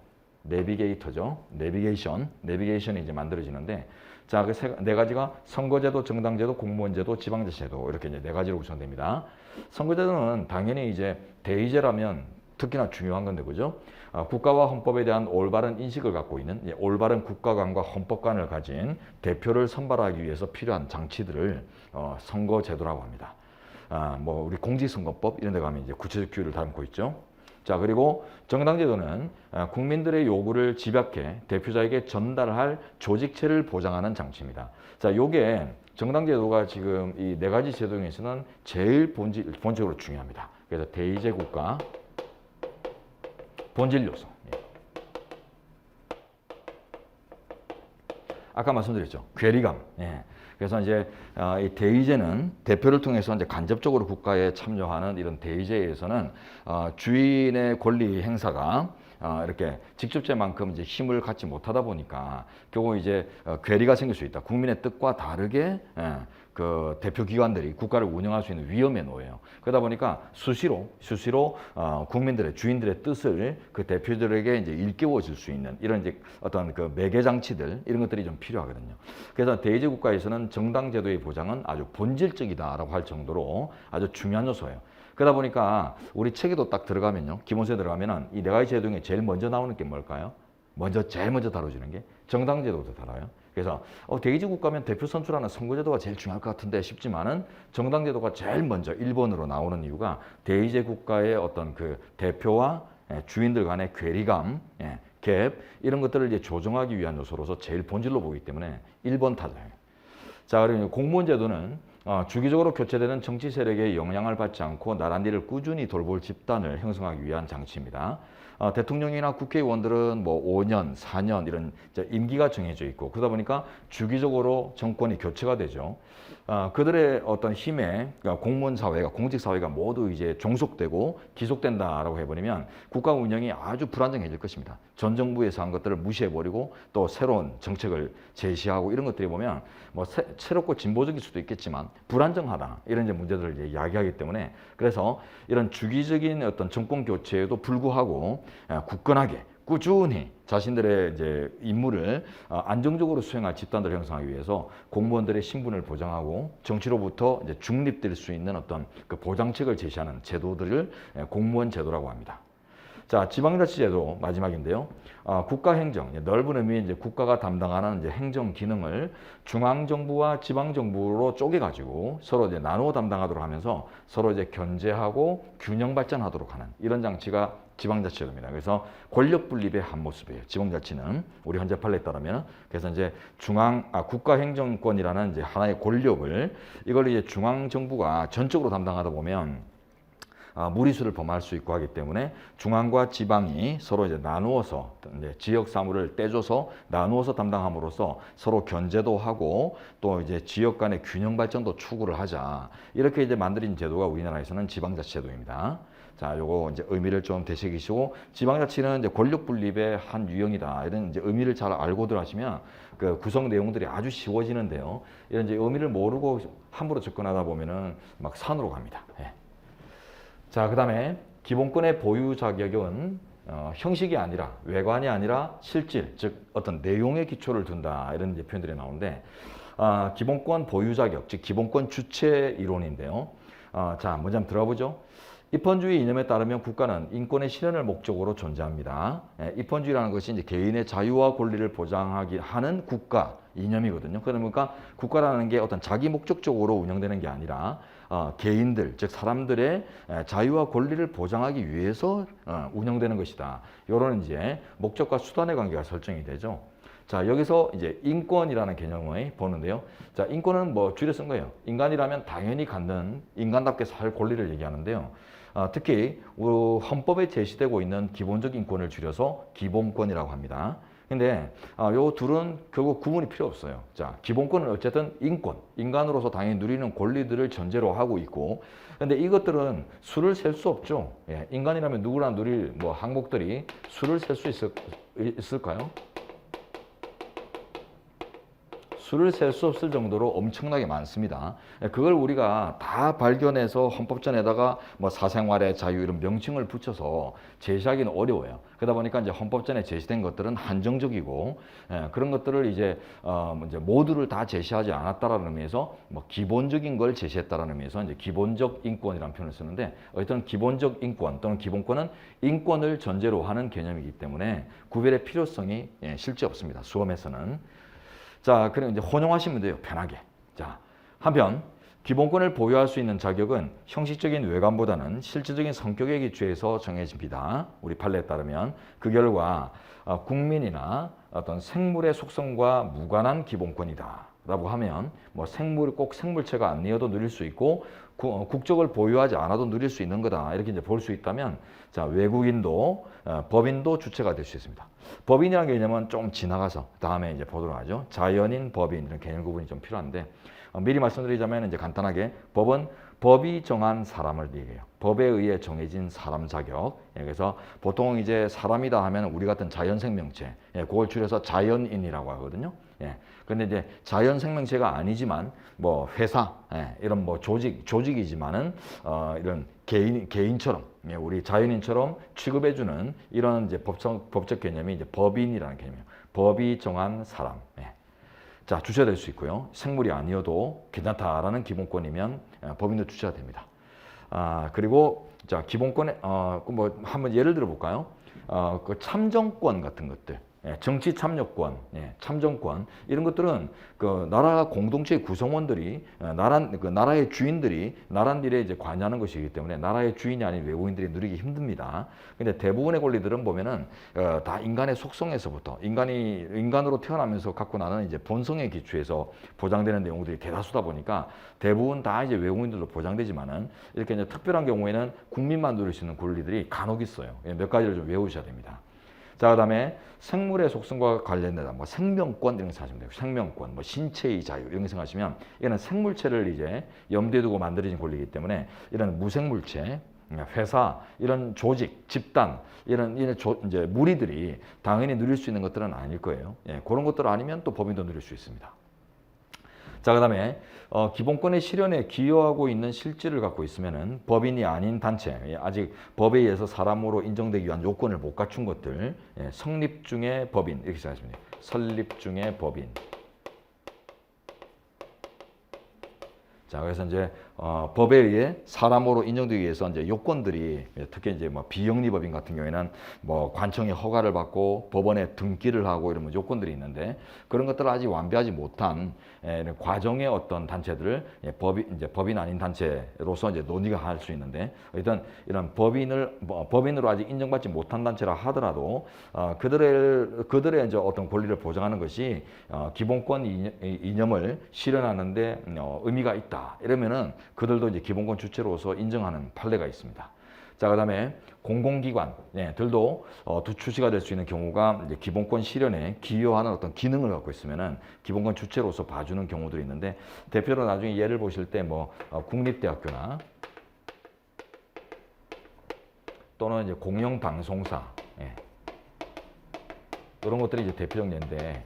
S1: 내비게이터죠. 내비게이션이 이제 만들어지는데 자, 그 4가지가 선거제도, 정당제도, 공무원제도, 지방자치제도 이렇게 이제 4가지로 구성됩니다. 선거제도는 당연히 이제 대의제라면 특히나 중요한 건데 그죠? 국가와 헌법에 대한 올바른 인식을 갖고 있는 올바른 국가관과 헌법관을 가진 대표를 선발하기 위해서 필요한 장치들을 선거제도라고 합니다. 뭐 우리 공직선거법 이런 데 가면 이제 구체적 규율을 담고 있죠. 자, 그리고 정당제도는 국민들의 요구를 집약해 대표자에게 전달할 조직체를 보장하는 장치입니다. 자, 요게 정당제도가 지금 이 4가지 제도 중에서는 제일 본질적으로 중요합니다. 그래서 대의제 국가, 본질 요소. 아까 말씀드렸죠. 괴리감. 그래서 이제 이 대의제는 대표를 통해서 이제 간접적으로 국가에 참여하는 이런 대의제에서는 주인의 권리 행사가 이렇게 직접제만큼 이제 힘을 갖지 못하다 보니까 결국 이제 괴리가 생길 수 있다. 국민의 뜻과 다르게 그 대표 기관들이 국가를 운영할 수 있는 위험에 놓여요. 그러다 보니까 수시로 국민들의 주인들의 뜻을 그 대표들에게 이제 일깨워 줄 수 있는 이런 이제 어떤 그 매개 장치들 이런 것들이 좀 필요하거든요. 그래서 대의제 국가에서는 정당 제도의 보장은 아주 본질적이다라고 할 정도로 아주 중요한 요소예요. 그러다 보니까 우리 책에도 딱 들어가면요. 기본서에 들어가면은 이 4가지 제도 중에 제일 먼저 나오는 게 뭘까요? 제일 먼저 다뤄지는 게 정당제도도 다뤄요. 그래서 대의제 국가면 대표 선출하는 선거제도가 제일 중요할 것 같은데 싶지만은 정당제도가 제일 먼저 1번으로 나오는 이유가 대의제 국가의 어떤 그 대표와 주인들 간의 괴리감, 갭 이런 것들을 이제 조정하기 위한 요소로서 제일 본질로 보기 때문에 1번 타자예요. 자, 그리고 공무원제도는 주기적으로 교체되는 정치 세력의 영향을 받지 않고 나란히를 꾸준히 돌볼 집단을 형성하기 위한 장치입니다. 대통령이나 국회의원들은 뭐 5년, 4년 이런 임기가 정해져 있고 그러다 보니까 주기적으로 정권이 교체가 되죠. 그들의 어떤 힘에 공무원 사회가 공직 사회가 모두 이제 종속되고 기속된다라고 해버리면 국가 운영이 아주 불안정해질 것입니다. 전 정부에서 한 것들을 무시해버리고 또 새로운 정책을 제시하고 이런 것들이 보면 뭐 새롭고 진보적일 수도 있겠지만 불안정하다 이런 이제 문제들을 이제 이야기하기 때문에 그래서 이런 주기적인 어떤 정권 교체에도 불구하고 굳건하게 꾸준히 자신들의 이제 임무를 안정적으로 수행할 집단들을 형성하기 위해서 공무원들의 신분을 보장하고 정치로부터 이제 중립될 수 있는 어떤 그 보장책을 제시하는 제도들을 공무원 제도라고 합니다. 자, 지방자치제도 마지막인데요. 국가행정, 넓은 의미의 이제 국가가 담당하는 이제 행정 기능을 중앙정부와 지방정부로 쪼개가지고 서로 이제 나누어 담당하도록 하면서 서로 이제 견제하고 균형 발전하도록 하는 이런 장치가 지방자치제도입니다. 그래서 권력 분립의 한 모습이에요. 지방자치는 우리 현재 판례에 따르면 그래서 이제 국가행정권이라는 이제 하나의 권력을 이걸 이제 중앙정부가 전적으로 담당하다 보면 무리수를 범할 수 있고 하기 때문에 중앙과 지방이 서로 이제 나누어서 이제 지역 사무를 떼줘서 나누어서 담당함으로써 서로 견제도 하고 또 이제 지역 간의 균형 발전도 추구를 하자 이렇게 이제 만들어진 제도가 우리나라에서는 지방자치제도입니다. 자, 요거 이제 의미를 좀 되새기시고 지방자치는 이제 권력 분립의 한 유형이다 이런 이제 의미를 잘 알고들 하시면 그 구성 내용들이 아주 쉬워지는데요. 이런 이제 의미를 모르고 함부로 접근하다 보면은 막 산으로 갑니다. 자, 그 다음에 기본권의 보유 자격은 형식이 아니라 외관이 아니라 실질, 즉 어떤 내용의 기초를 둔다 이런 이제 표현들이 나오는데 기본권 보유 자격, 즉 기본권 주체 이론인데요. 자, 먼저 한번 들어보죠. 입헌주의 이념에 따르면 국가는 인권의 실현을 목적으로 존재합니다. 입헌주의라는 것이 이제 개인의 자유와 권리를 보장하기 하는 국가 이념이거든요. 그러니까 국가라는 게 어떤 자기 목적적으로 운영되는 게 아니라 개인들, 즉 사람들의 자유와 권리를 보장하기 위해서 운영되는 것이다. 이런 이제 목적과 수단의 관계가 설정이 되죠. 자, 여기서 이제 인권이라는 개념을 보는데요. 자, 인권은 뭐 줄여 쓴 거예요. 인간이라면 당연히 갖는 인간답게 살 권리를 얘기하는데요. 특히 헌법에 제시되고 있는 기본적 인권을 줄여서 기본권이라고 합니다. 근데 요 둘은 결국 구분이 필요 없어요. 자, 기본권은 어쨌든 인권, 인간으로서 당연히 누리는 권리들을 전제로 하고 있고, 근데 이것들은 수를 셀 수 없죠. 예, 인간이라면 누구나 누릴 뭐 항목들이 수를 셀 수 있을까요? 수를 셀 수 없을 정도로 엄청나게 많습니다. 그걸 우리가 다 발견해서 헌법전에다가 뭐 사생활의 자유 이런 명칭을 붙여서 제시하기는 어려워요. 그러다 보니까 이제 헌법전에 제시된 것들은 한정적이고, 그런 것들을 이제 모두를 다 제시하지 않았다라는 의미에서 뭐 기본적인 걸 제시했다라는 의미에서 이제 기본적 인권이라는 표현을 쓰는데, 어쨌든 기본적 인권 또는 기본권은 인권을 전제로 하는 개념이기 때문에 구별의 필요성이 실제 없습니다. 수험에서는. 자, 그럼 이제 혼용하시면 돼요. 편하게. 자, 한편 기본권을 보유할 수 있는 자격은 형식적인 외관보다는 실질적인 성격에 기초해서 정해집니다. 우리 판례에 따르면 그 결과 국민이나 어떤 생물의 속성과 무관한 기본권이다 라고 하면 뭐 꼭 생물체가 아니어도 누릴 수 있고 국적을 보유하지 않아도 누릴 수 있는 거다 이렇게 이제 볼 수 있다면, 자, 외국인도 법인도 주체가 될 수 있습니다. 법인이라는 개념은 좀 지나가서 다음에 이제 보도록 하죠. 자연인, 법인 이런 개념 구분이 좀 필요한데, 미리 말씀드리자면 이제 간단하게 법은 법이 정한 사람을 얘기해요. 법에 의해 정해진 사람 자격. 그래서 보통 이제 사람이다 하면 우리 같은 자연 생명체, 그걸 줄여서 자연인이라고 하거든요. 근데 이제 자연 생명체가 아니지만 뭐 회사, 이런 뭐 조직이지만은 이런 개인처럼, 우리 자연인처럼 취급해주는 이런 이제 법적 개념이 이제 법인이라는 개념이에요. 법이 정한 사람. 자, 주체가 될 수 있고요. 생물이 아니어도 괜찮다라는 기본권이면 법인도 주체가 됩니다. 그리고 자, 기본권에 뭐 한번 예를 들어 볼까요? 그 참정권 같은 것들. 정치 참여권, 참정권 이런 것들은 그 나라 공동체의 구성원들이 그 나라의 주인들이 나라일에 이제 관여하는 것이기 때문에 나라의 주인이 아닌 외국인들이 누리기 힘듭니다. 근데 대부분의 권리들은 보면은 다 인간의 속성에서부터 인간으로 태어나면서 갖고 나는 이제 본성의 기초에서 보장되는 내용들이 대다수다 보니까 대부분 다 이제 외국인들로 보장되지만은 이렇게 이제 특별한 경우에는 국민만 누릴 수 있는 권리들이 간혹 있어요. 몇 가지를 좀 외우셔야 됩니다. 자, 그다음에 생물의 속성과 관련된 뭐 생명권 이런 거 생각하시면 돼요. 생명권, 뭐 신체의 자유 이런 거 생각하시면 이거는 생물체를 이제 염두에 두고 만들어진 권리이기 때문에 이런 무생물체, 회사, 이런 조직, 집단 이런 이제 무리들이 당연히 누릴 수 있는 것들은 아닐 거예요. 그런 것들 아니면 또 법인도 누릴 수 있습니다. 자, 그다음에 기본권의 실현에 기여하고 있는 실질을 갖고 있으면은 법인이 아닌 단체, 아직 법에 의해서 사람으로 인정되기 위한 요건을 못 갖춘 것들, 성립 중의 법인 이렇게 생각하시면 돼요. 설립 중의 법인. 자, 그래서 이제 법에 의해 사람으로 인정되기 위해서 이제 요건들이 특히 이제 뭐 비영리법인 같은 경우에는 뭐 관청의 허가를 받고 법원에 등기를 하고 이런 요건들이 있는데 그런 것들을 아직 완비하지 못한 과정의 어떤 단체들을 법인 아닌 단체로서 이제 논의가 할 수 있는데, 일단 이런 법인으로 아직 인정받지 못한 단체라 하더라도 그들의 이제 어떤 권리를 보장하는 것이 기본권 이념을 실현하는데 의미가 있다. 이러면은 그들도 이제 기본권 주체로서 인정하는 판례가 있습니다. 자, 그다음에 공공기관 들도 주체가 될 수 있는 경우가 이제 기본권 실현에 기여하는 어떤 기능을 갖고 있으면은 기본권 주체로서 봐주는 경우들이 있는데, 대표로 나중에 예를 보실 때 뭐 국립대학교나 또는 이제 공영방송사 이런 것들이 이제 대표적 예인데,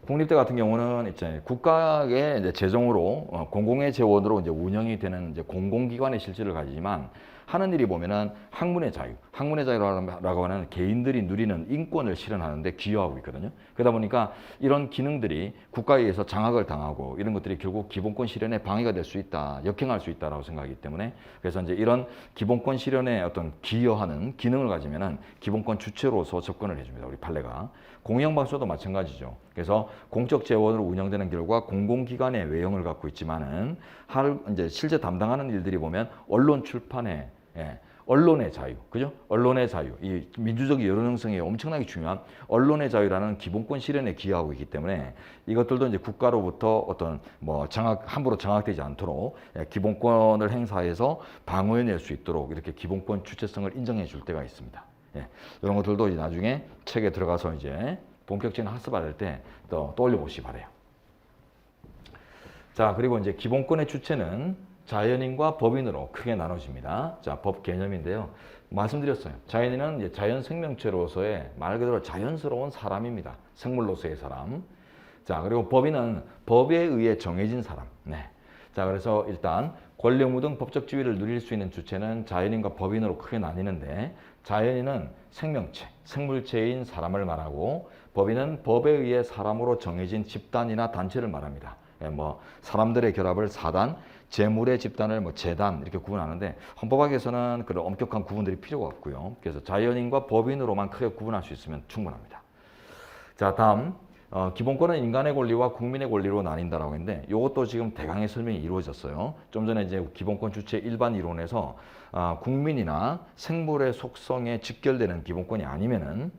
S1: 국립대 같은 경우는 이제 국가의 이제 재정으로 공공의 재원으로 이제 운영이 되는 이제 공공기관의 실질을 가지지만 하는 일이 보면은 학문의 자유, 학문의 자유라고 하는 개인들이 누리는 인권을 실현하는데 기여하고 있거든요. 그러다 보니까 이런 기능들이 국가에 의해서 장악을 당하고 이런 것들이 결국 기본권 실현에 방해가 될 수 있다, 역행할 수 있다라고 생각하기 때문에 그래서 이제 이런 기본권 실현에 어떤 기여하는 기능을 가지면은 기본권 주체로서 접근을 해줍니다. 우리 판례가. 공영방송도 마찬가지죠. 그래서 공적 재원으로 운영되는 결과 공공기관의 외형을 갖고 있지만은 이제 실제 담당하는 일들이 보면 언론 출판에 언론의 자유, 그죠? 언론의 자유, 이 민주적 여론 형성에 엄청나게 중요한 언론의 자유라는 기본권 실현에 기여하고 있기 때문에 이것들도 이제 국가로부터 어떤 뭐 함부로 장악되지 않도록 기본권을 행사해서 방어해낼 수 있도록 이렇게 기본권 주체성을 인정해 줄 때가 있습니다. 이런 것들도 이제 나중에 책에 들어가서 이제 본격적인 학습할 때 또 떠올려 보시기 바래요. 자, 그리고 이제 기본권의 주체는 자연인과 법인으로 크게 나눠집니다. 자, 법 개념인데요. 말씀드렸어요. 자연인은 이제 자연 생명체로서의 말 그대로 자연스러운 사람입니다. 생물로서의 사람. 자, 그리고 법인은 법에 의해 정해진 사람. 네. 자, 그래서 일단 권력무 등 법적 지위를 누릴 수 있는 주체는 자연인과 법인으로 크게 나뉘는데 자연인은 생명체, 생물체인 사람을 말하고 법인은 법에 의해 사람으로 정해진 집단이나 단체를 말합니다. 뭐 사람들의 결합을 사단, 재물의 집단을 뭐 재단 이렇게 구분하는데 헌법학에서는 그런 엄격한 구분들이 필요가 없고요. 그래서 자연인과 법인으로만 크게 구분할 수 있으면 충분합니다. 자, 다음 기본권은 인간의 권리와 국민의 권리로 나뉜다라고 했는데 이것도 지금 대강의 설명이 이루어졌어요. 좀 전에 이제 기본권 주체 일반 이론에서 국민이나 생물의 속성에 직결되는 기본권이 아니면은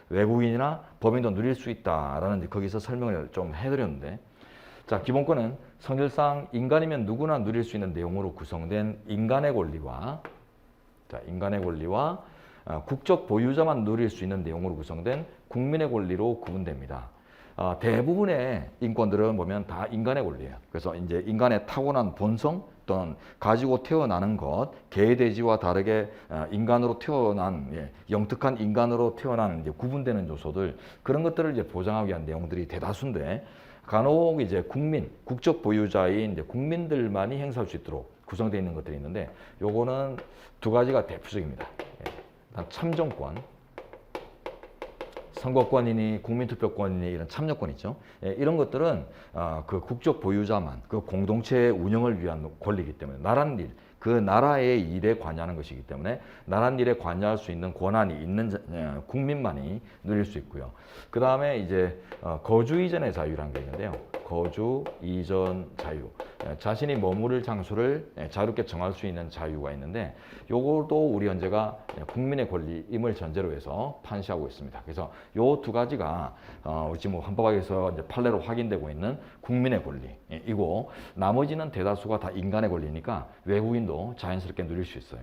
S1: 외국인이나 법인도 누릴 수 있다라는 거기서 설명을 좀 해드렸는데 자, 기본권은 성질상 인간이면 누구나 누릴 수 있는 내용으로 구성된 인간의 권리와 국적 보유자만 누릴 수 있는 내용으로 구성된 국민의 권리로 구분됩니다. 대부분의 인권들은 보면 다 인간의 권리예요. 그래서 이제 인간의 타고난 본성 또는 가지고 태어나는 것, 개, 돼지와 다르게 인간으로 태어난 영특한 인간으로 태어난 이제 구분되는 요소들 그런 것들을 이제 보장하기 위한 내용들이 대다수인데 간혹 이제 국적 보유자인 이제 국민들만이 행사할 수 있도록 구성되어 있는 것들이 있는데 요거는 두 가지가 대표적입니다. 일단 참정권, 선거권이니 국민투표권이니 이런 참여권 있죠. 이런 것들은 그 국적 보유자만 그 공동체의 운영을 위한 권리이기 때문에 나라는 일, 그 나라의 일에 관여하는 것이기 때문에 나라는 일에 관여할 수 있는 권한이 있는 국민만이 누릴 수 있고요. 그 다음에 이제 거주 이전의 자유라는 게 있는데요. 거주 이전 자유. 자신이 머무를 장소를 자유롭게 정할 수 있는 자유가 있는데 요것도 우리 헌재가 국민의 권리임을 전제로 해서 판시하고 있습니다. 그래서 요 두 가지가 지금 헌법학에서 이제 판례로 확인되고 있는 국민의 권리이고 나머지는 대다수가 다 인간의 권리니까 외국인도 자연스럽게 누릴 수 있어요.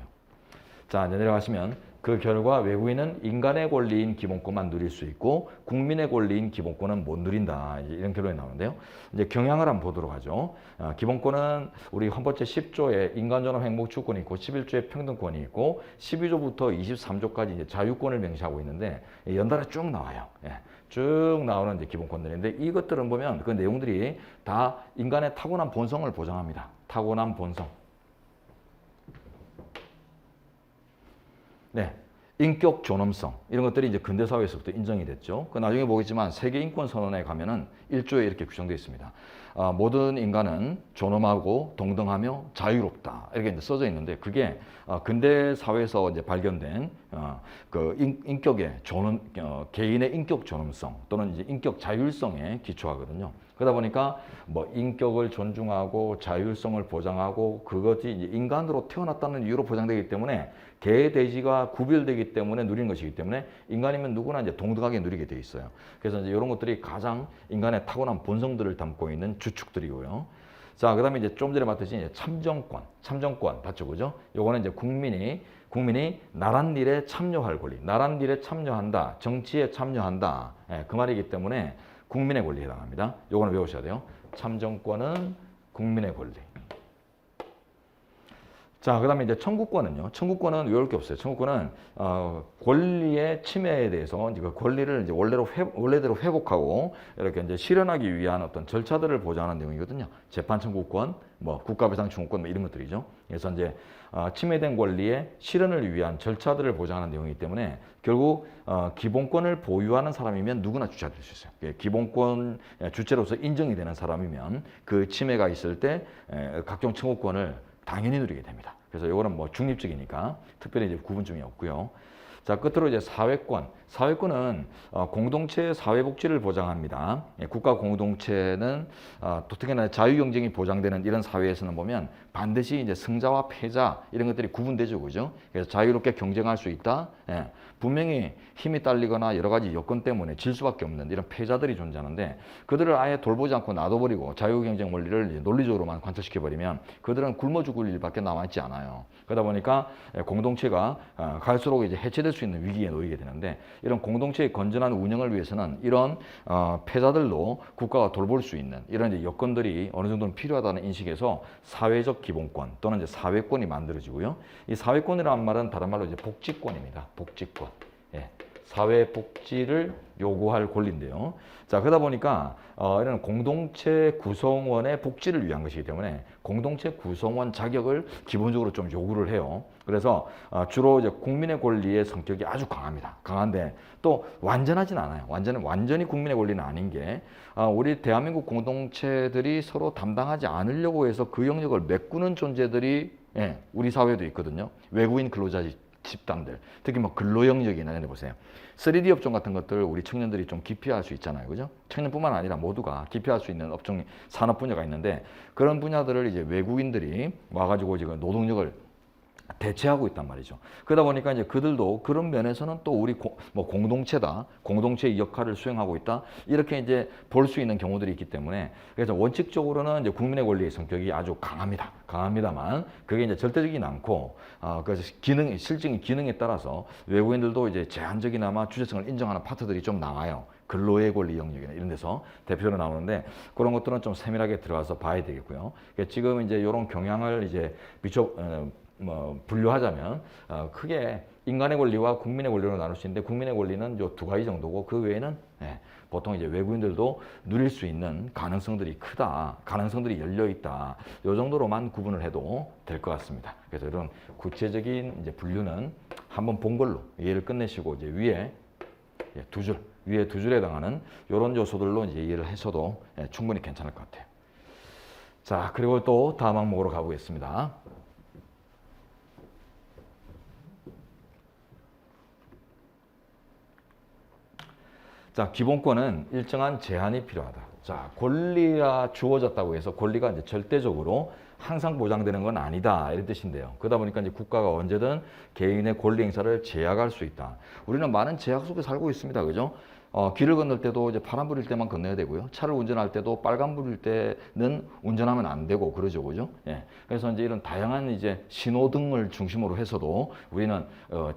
S1: 자, 이제 내려가시면 그 결과 외국인은 인간의 권리인 기본권만 누릴 수 있고 국민의 권리인 기본권은 못 누린다. 이런 결론이 나오는데요. 이제 경향을 한번 보도록 하죠. 기본권은 우리 헌법 제10조에 인간존엄 행복주권이 있고 11조에 평등권이 있고 12조부터 23조까지 이제 자유권을 명시하고 있는데 연달아 쭉 나와요. 쭉 나오는 이제 기본권들인데 이것들은 보면 그 내용들이 다 인간의 타고난 본성을 보장합니다. 타고난 본성. 네, 인격 존엄성 이런 것들이 이제 근대 사회에서부터 인정이 됐죠. 그 나중에 보겠지만 세계 인권 선언에 가면은 1조에 이렇게 규정되어 있습니다. 모든 인간은 존엄하고 동등하며 자유롭다 이렇게 이제 써져 있는데 그게 근대 사회에서 이제 발견된 그 인격의 개인의 인격 존엄성 또는 이제 인격 자율성에 기초하거든요. 그러다 보니까 뭐 인격을 존중하고 자율성을 보장하고 그것이 이제 인간으로 태어났다는 이유로 보장되기 때문에 개, 돼지가 구별되기 때문에 누리는 것이기 때문에 인간이면 누구나 이제 동등하게 누리게 돼 있어요. 그래서 이제 이런 것들이 가장 인간의 타고난 본성들을 담고 있는 주축들이고요. 자, 그다음에 이제 좀 전에 봤듯이 이제 참정권 봤죠, 그죠? 요거는 이제 국민이 나란 일에 참여할 권리, 나란 일에 참여한다, 정치에 참여한다, 그 말이기 때문에 국민의 권리에 해당합니다. 요거는 외우셔야 돼요. 참정권은 국민의 권리. 자, 그 다음에 이제 청구권은요. 청구권은 외울 게 없어요. 청구권은 권리의 침해에 대해서 그 권리를 이제 원래대로 회복하고 이렇게 이제 실현하기 위한 어떤 절차들을 보장하는 내용이거든요. 재판 청구권, 뭐 국가배상 청구권 뭐 이런 것들이죠. 그래서 이제 침해된 권리의 실현을 위한 절차들을 보장하는 내용이기 때문에 결국 기본권을 보유하는 사람이면 누구나 주체가 될 수 있어요. 기본권 주체로서 인정이 되는 사람이면 그 침해가 있을 때 각종 청구권을 당연히 누리게 됩니다. 그래서 이거는 뭐 중립적이니까 특별히 이제 구분점이 없고요. 자, 끝으로 이제 사회권. 사회권은 공동체의 사회복지를 보장합니다. 국가 공동체는 또 특히나 자유경쟁이 보장되는 이런 사회에서는 보면 반드시 이제 승자와 패자 이런 것들이 구분되죠, 그죠? 그래서 자유롭게 경쟁할 수 있다. 예. 분명히 힘이 딸리거나 여러 가지 여건 때문에 질 수밖에 없는 이런 패자들이 존재하는데 그들을 아예 돌보지 않고 놔둬버리고 자유경쟁 원리를 논리적으로만 관철시켜버리면 그들은 굶어 죽을 일밖에 남아있지 않아요. 그러다 보니까 공동체가 갈수록 이제 해체될 수 있는 위기에 놓이게 되는데 이런 공동체의 건전한 운영을 위해서는 이런 패자들도 국가가 돌볼 수 있는 이런 이제 여건들이 어느 정도는 필요하다는 인식에서 사회적 기본권 또는 이제 사회권이 만들어지고요. 이 사회권이라는 말은 다른 말로 이제 복지권입니다. 복지권. 예. 사회 복지를 요구할 권리인데요. 자, 그러다 보니까 이런 공동체 구성원의 복지를 위한 것이기 때문에 공동체 구성원 자격을 기본적으로 좀 요구를 해요. 그래서 주로 이제 국민의 권리의 성격이 아주 강합니다. 강한데 또 완전하진 않아요. 완전히 국민의 권리는 아닌 게 우리 대한민국 공동체들이 서로 담당하지 않으려고 해서 그 영역을 메꾸는 존재들이 우리 사회에도 있거든요. 외국인 근로자 집단들, 특히 뭐 근로 영역이나 이런 데 보세요. 3D 업종 같은 것들 우리 청년들이 좀 기피할 수 있잖아요, 그죠? 청년뿐만 아니라 모두가 기피할 수 있는 업종, 산업 분야가 있는데 그런 분야들을 이제 외국인들이 와가지고 지금 노동력을 대체하고 있단 말이죠. 그러다 보니까 이제 그들도 그런 면에서는 또 우리 공동체다, 공동체의 역할을 수행하고 있다 이렇게 이제 볼 수 있는 경우들이 있기 때문에 그래서 원칙적으로는 이제 국민의 권리의 성격이 아주 강합니다. 강합니다만 그게 이제 절대적이진 않고 그래서 실질적인 기능에 따라서 외국인들도 이제 제한적이나마 주체성을 인정하는 파트들이 좀 나와요. 근로의 권리 영역이나 이런 데서 대표로 나오는데 그런 것들은 좀 세밀하게 들어가서 봐야 되겠고요. 지금 이제 이런 경향을 이제 분류하자면 크게 인간의 권리와 국민의 권리로 나눌 수 있는데 국민의 권리는 요 두 가지 정도고 그 외에는 보통 이제 외국인들도 누릴 수 있는 가능성들이 크다, 가능성들이 열려 있다. 요 정도로만 구분을 해도 될 것 같습니다. 그래서 이런 구체적인 이제 분류는 한번 본 걸로 이해를 끝내시고 이제 위에 위에 두 줄에 해당하는 이런 요소들로 이제 이해를 하셔도 충분히 괜찮을 것 같아요. 자, 그리고 또 다음 항목으로 가보겠습니다. 자, 기본권은 일정한 제한이 필요하다. 자, 권리가 주어졌다고 해서 권리가 이제 절대적으로 항상 보장되는 건 아니다 이런 뜻인데요. 그러다 보니까 이제 국가가 언제든 개인의 권리 행사를 제약할 수 있다. 우리는 많은 제약 속에 살고 있습니다, 그죠? 길을 건널 때도 이제 파란 불일 때만 건너야 되고요. 차를 운전할 때도 빨간 불일 때는 운전하면 안 되고 그러죠, 그죠? 예. 그래서 이제 이런 다양한 이제 신호등을 중심으로 해서도 우리는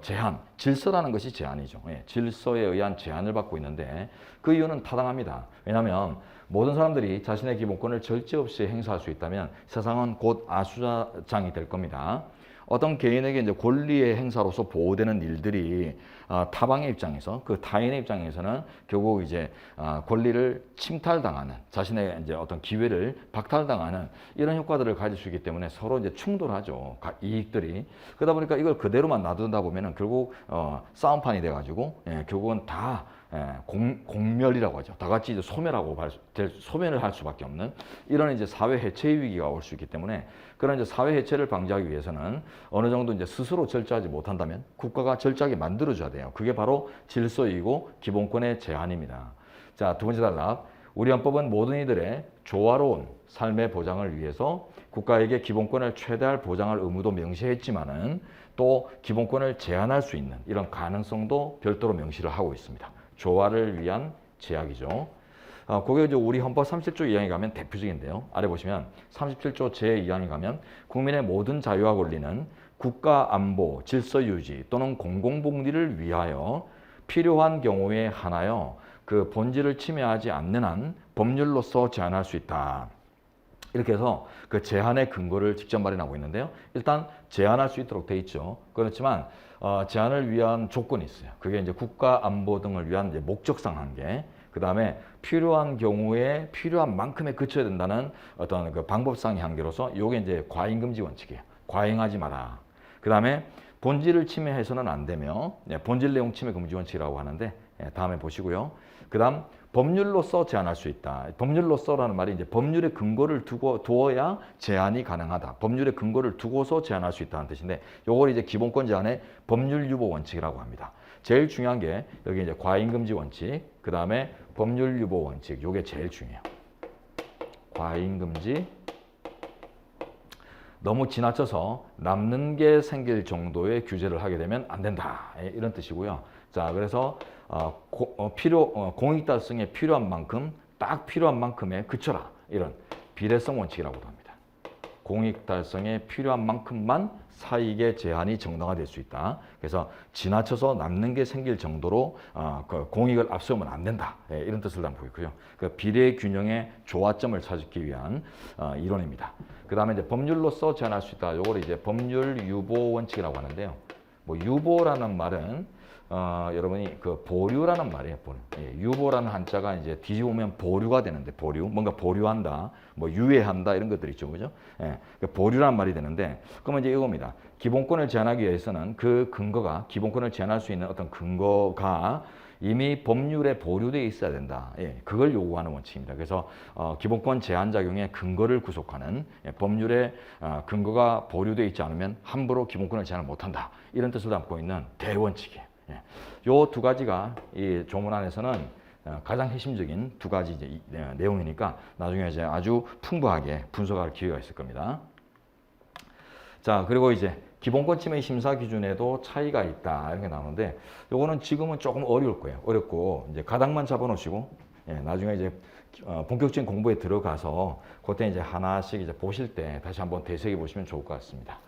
S1: 제한, 질서라는 것이 제한이죠. 예. 질서에 의한 제한을 받고 있는데 그 이유는 타당합니다. 왜냐하면 모든 사람들이 자신의 기본권을 절제 없이 행사할 수 있다면 세상은 곧 아수라장이 될 겁니다. 어떤 개인에게 이제 권리의 행사로서 보호되는 일들이 타방의 입장에서 그 타인의 입장에서는 결국 이제 권리를 침탈당하는 자신의 이제 어떤 기회를 박탈당하는 이런 효과들을 가질 수 있기 때문에 서로 이제 충돌하죠. 이익들이. 그러다 보니까 이걸 그대로만 놔두다 보면은 결국 싸움판이 돼가지고 결국은 다 공멸이라고 하죠. 다 같이 이제 소멸을 할 수밖에 없는 이런 이제 사회 해체의 위기가 올 수 있기 때문에 그런 이제 사회 해체를 방지하기 위해서는 어느 정도 이제 스스로 절제하지 못한다면 국가가 절제하게 만들어줘야 돼요. 그게 바로 질서이고 기본권의 제한입니다. 자, 두 번째 단락. 우리 헌법은 모든 이들의 조화로운 삶의 보장을 위해서 국가에게 기본권을 최대한 보장할 의무도 명시했지만은 또 기본권을 제한할 수 있는 이런 가능성도 별도로 명시를 하고 있습니다. 조화를 위한 제약이죠. 그게 이제 우리 헌법 37조 2항에 가면 대표적인데요. 아래 보시면 37조 제2항에 가면 국민의 모든 자유와 권리는 국가 안보, 질서 유지 또는 공공복리를 위하여 필요한 경우에 한하여 그 본질을 침해하지 않는 한 법률로서 제한할 수 있다. 이렇게 해서 그 제한의 근거를 직접 마련하고 있는데요. 일단 제한할 수 있도록 돼 있죠. 그렇지만 제한을 위한 조건이 있어요. 그게 이제 국가 안보 등을 위한 이제 목적상 한계, 그 다음에 필요한 경우에 필요한 만큼에 그쳐야 된다는 어떤 그 방법상의 한계로서 이게 이제 과잉금지 원칙이에요. 과잉하지 마라. 그 다음에 본질을 침해해서는 안 되며 본질 내용 침해 금지 원칙이라고 하는데 다음에 보시고요. 그 다음 법률로서 제한할 수 있다. 법률로서라는 말이 이제 법률의 근거를 두어야 제한이 가능하다. 법률의 근거를 두고서 제한할 수 있다는 뜻인데 요걸 이제 기본권 제한의 법률 유보 원칙이라고 합니다. 제일 중요한 게 여기 이제 과잉 금지 원칙, 그 다음에 법률 유보 원칙. 요게 제일 중요해요. 과잉 금지. 너무 지나쳐서 남는 게 생길 정도의 규제를 하게 되면 안 된다. 이런 뜻이고요. 자, 그래서 공익 달성에 필요한 만큼 딱 필요한 만큼에 그쳐라. 이런 비례성 원칙이라고도 합니다. 공익 달성에 필요한 만큼만 사익의 제한이 정당화될 수 있다. 그래서 지나쳐서 남는 게 생길 정도로 그 공익을 앞세우면 안 된다. 이런 뜻을 담고 있고요. 그 비례 균형의 조화점을 찾기 위한 이론입니다. 그 다음에 이제 법률로서 제한할 수 있다. 요걸 이제 법률 유보 원칙이라고 하는데요. 뭐 유보라는 말은 여러분이 그 보류라는 말이에요. 보류. 유보라는 한자가 이제 뒤집으면 보류가 되는데 보류, 뭔가 보류한다, 뭐 유예한다 이런 것들 있죠, 그죠? 보류라는 말이 되는데 그러면 이제 이겁니다. 기본권을 제한하기 위해서는 그 근거가 기본권을 제한할 수 있는 어떤 근거가 이미 법률에 보류되어 있어야 된다. 그걸 요구하는 원칙입니다. 그래서 기본권 제한 작용의 근거를 구속하는 법률에 근거가 보류되어 있지 않으면 함부로 기본권을 제한을 못한다. 이런 뜻을 담고 있는 대원칙이에요. 요 두 가지가 이 조문 안에서는 가장 핵심적인 두 가지 이제 내용이니까 나중에 이제 아주 풍부하게 분석할 기회가 있을 겁니다. 자, 그리고 이제 기본권 침해 심사 기준에도 차이가 있다 이런 게 나오는데 요거는 지금은 조금 어려울 거예요. 어렵고 이제 가닥만 잡아놓으시고 나중에 이제 본격적인 공부에 들어가서 그때 이제 하나씩 이제 보실 때 다시 한번 되새겨 보시면 좋을 것 같습니다.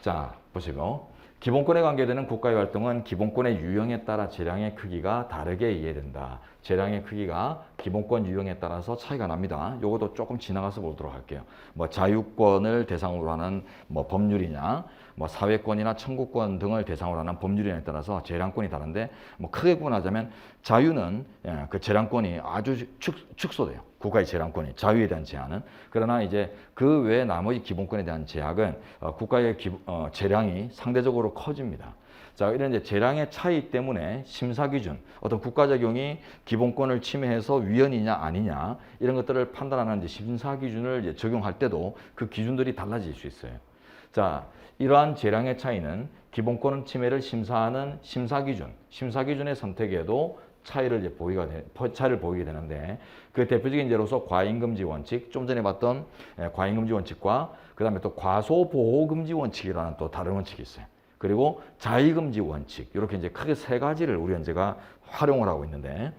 S1: 자, 보시고. 기본권에 관계되는 국가의 활동은 기본권의 유형에 따라 재량의 크기가 다르게 이해된다. 재량의 크기가 기본권 유형에 따라서 차이가 납니다. 요것도 조금 지나가서 보도록 할게요. 뭐 자유권을 대상으로 하는 뭐 법률이냐, 뭐 사회권이나 청구권 등을 대상으로 하는 법률에 따라서 재량권이 다른데 뭐 크게 구분하자면 자유는 그 재량권이 아주 축소돼요. 국가의 재량권이 자유에 대한 제한은. 그러나 이제 그 외 나머지 기본권에 대한 제약은 국가의 재량이 상대적으로 커집니다. 자, 이런 이제 재량의 차이 때문에 심사 기준, 어떤 국가 적용이 기본권을 침해해서 위헌이냐 아니냐 이런 것들을 판단하는 이제 심사 기준을 이제 적용할 때도 그 기준들이 달라질 수 있어요. 자, 이러한 재량의 차이는 기본권 침해를 심사하는 심사 기준의 선택에도 차이를 보이게 되는데 그 대표적인 예로서 과잉금지 원칙, 좀 전에 봤던 과잉금지 원칙과 그 다음에 또 과소보호금지 원칙이라는 또 다른 원칙이 있어요. 그리고 자의금지 원칙, 이렇게 이제 크게 세 가지를 우리 현재가 활용을 하고 있는데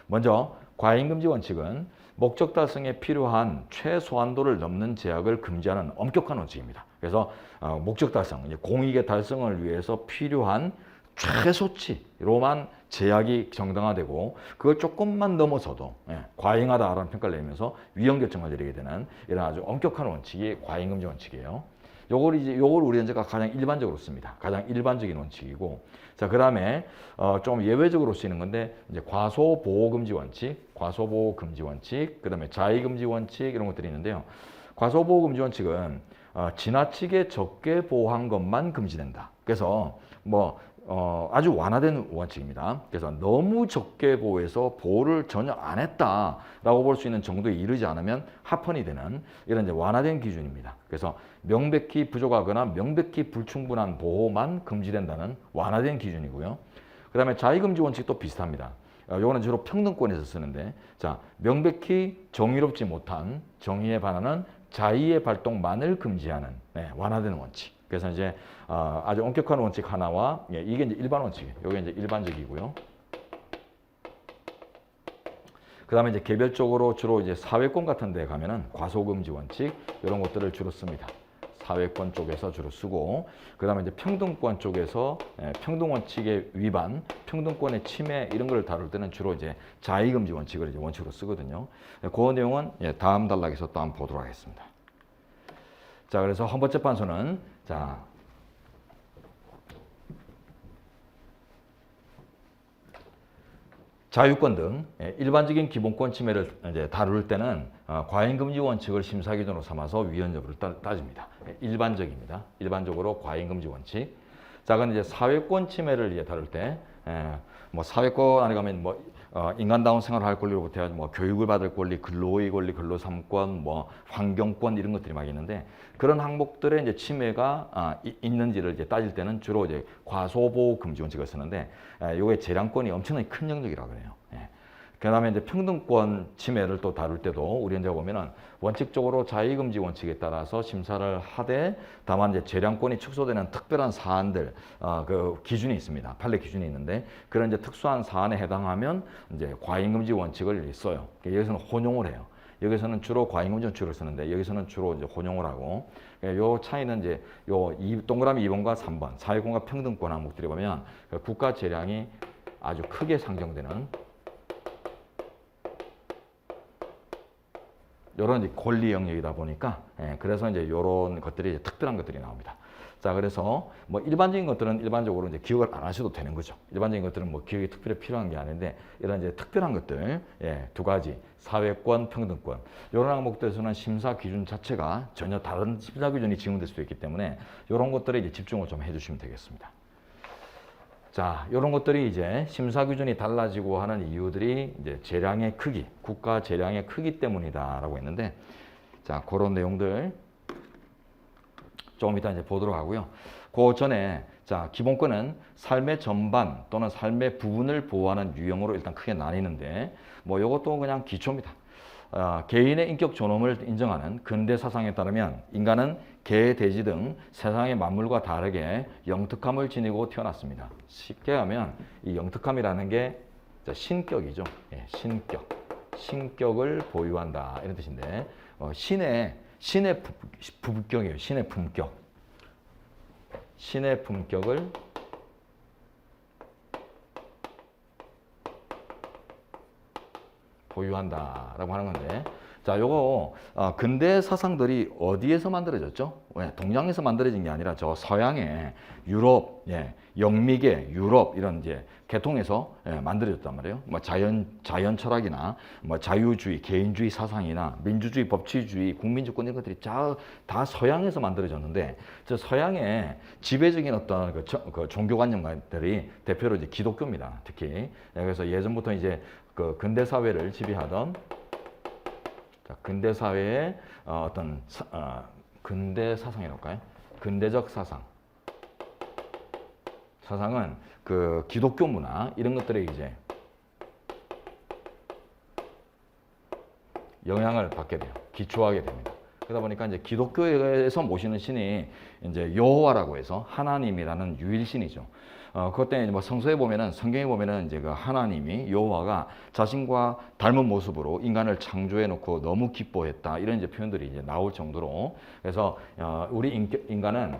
S1: 먼저 과잉금지 원칙은 목적 달성에 필요한 최소한도를 넘는 제약을 금지하는 엄격한 원칙입니다. 그래서 목적 달성, 공익의 달성을 위해서 필요한 최소치로만 제약이 정당화되고 그걸 조금만 넘어서도 과잉하다라는 평가를 내리면서 위헌 결정을 내리게 되는 이런 아주 엄격한 원칙이 과잉금지 원칙이에요. 요걸 우리 현재가 가장 일반적으로 씁니다. 가장 일반적인 원칙이고, 자, 그 다음에 좀 예외적으로 쓰이는 건데 이제 과소보호금지 원칙, 과소보호금지 원칙, 그 다음에 자의금지 원칙 이런 것들이 있는데요. 과소보호금지 원칙은 지나치게 적게 보호한 것만 금지된다. 그래서 뭐 아주 완화된 원칙입니다. 그래서 너무 적게 보호해서 보호를 전혀 안 했다라고 볼 수 있는 정도에 이르지 않으면 합헌이 되는 이런 이제 완화된 기준입니다. 그래서 명백히 부족하거나 명백히 불충분한 보호만 금지된다는 완화된 기준이고요. 그 다음에 자의금지 원칙도 비슷합니다. 이거는 주로 평등권에서 쓰는데, 자, 명백히 정의롭지 못한 정의에 반하는 자의의 발동만을 금지하는 완화된 원칙. 그래서 이제 아주 엄격한 원칙 하나와 이게 이제 일반 원칙이에요. 이게 이제 일반적이고요. 그 다음에 이제 개별적으로 주로 이제 사회권 같은 데 가면은 과소금지 원칙 이런 것들을 주로 씁니다. 사회권 쪽에서 주로 쓰고, 그 다음에 이제 평등권 쪽에서 평등 원칙의 위반, 평등권의 침해 이런 걸 다룰 때는 주로 이제 자의금지 원칙을 이제 원칙으로 쓰거든요. 그 내용은 다음 단락에서 또 한번 보도록 하겠습니다. 자, 그래서 헌법재판소는 자, 자유권 등 일반적인 기본권 침해를 이제 다룰 때는 과잉금지 원칙을 심사 기준으로 삼아서 위헌 여부를 따집니다. 일반적입니다. 일반적으로 과잉금지 원칙. 자, 그건 이제 사회권 침해를 이제 다룰 때, 뭐 사회권 안에 가면 뭐 인간다운 생활을 할 권리로부터 해가지고 뭐 교육을 받을 권리, 근로의 권리, 근로삼권, 뭐 환경권 이런 것들이 막 있는데 그런 항목들의 이제 침해가 있는지를 이제 따질 때는 주로 이제 과소보금지 원칙을 쓰는데, 요게 재량권이 엄청나게 큰 영역이라고 그래요. 그 다음에 이제 평등권 침해를 또 다룰 때도 우리 현재 보면은 원칙적으로 자의금지 원칙에 따라서 심사를 하되 다만 이제 재량권이 축소되는 특별한 사안들, 그 기준이 있습니다. 판례 기준이 있는데 그런 이제 특수한 사안에 해당하면 이제 과잉금지 원칙을 써요. 여기서는 혼용을 해요. 여기서는 주로 과잉금지 원칙을 쓰는데 여기서는 주로 이제 혼용을 하고, 요 차이는 이제 요 동그라미 2번과 3번 사회권과 평등권 항목들이 보면 국가 재량이 아주 크게 상정되는 이런 이제 권리 영역이다 보니까, 그래서 이제 이런 것들이 이제 특별한 것들이 나옵니다. 자, 그래서 뭐 일반적인 것들은 일반적으로 이제 기억을 안 하셔도 되는 거죠. 일반적인 것들은 뭐 기억이 특별히 필요한 게 아닌데 이런 이제 특별한 것들, 두 가지 사회권, 평등권 이런 항목들에서는 심사 기준 자체가 전혀 다른 심사 기준이 지용될 수도 있기 때문에 이런 것들에 이제 집중을 좀 해주시면 되겠습니다. 자, 이런 것들이 이제 심사 기준이 달라지고 하는 이유들이 이제 재량의 크기, 국가 재량의 크기 때문이다라고 했는데, 자, 그런 내용들 조금 이따 이제 보도록 하고요. 그 전에 자, 기본권은 삶의 전반 또는 삶의 부분을 보호하는 유형으로 일단 크게 나뉘는데, 뭐 이것도 그냥 기초입니다. 개인의 인격 존엄을 인정하는 근대 사상에 따르면 인간은 개, 돼지 등 세상의 만물과 다르게 영특함을 지니고 태어났습니다. 쉽게 하면 이 영특함이라는 게 신격이죠. 신격. 신격을 보유한다 이런 뜻인데, 신의 품격이에요. 신의 품격. 신의 품격을 보유한다라고 하는 건데, 자, 요거 근대 사상들이 어디에서 만들어졌죠? 동양에서 만들어진 게 아니라 저 서양의 유럽, 영미계, 유럽 이런 이제 계통에서 만들어졌단 말이에요. 뭐 자연 철학이나 뭐 자유주의, 개인주의 사상이나 민주주의, 법치주의, 국민주권 이런 것들이 다 서양에서 만들어졌는데, 저 서양의 지배적인 어떤 그 종교관념들이 대표로 이제 기독교입니다. 특히 그래서 예전부터 이제 그 근대 사회를 지배하던, 근대 사회의 어떤 근대 사상이랄까요? 근대적 사상은 그 기독교 문화 이런 것들에 이제 영향을 받게 돼요. 기초하게 됩니다. 그러다 보니까 이제 기독교에서 모시는 신이 이제 여호와라고 해서 하나님이라는 유일신이죠. 그것 때문에 뭐 성서에 보면은, 성경에 보면은 이제 그 하나님이, 여호와가 자신과 닮은 모습으로 인간을 창조해 놓고 너무 기뻐했다 이런 이제 표현들이 이제 나올 정도로, 그래서 우리 인간은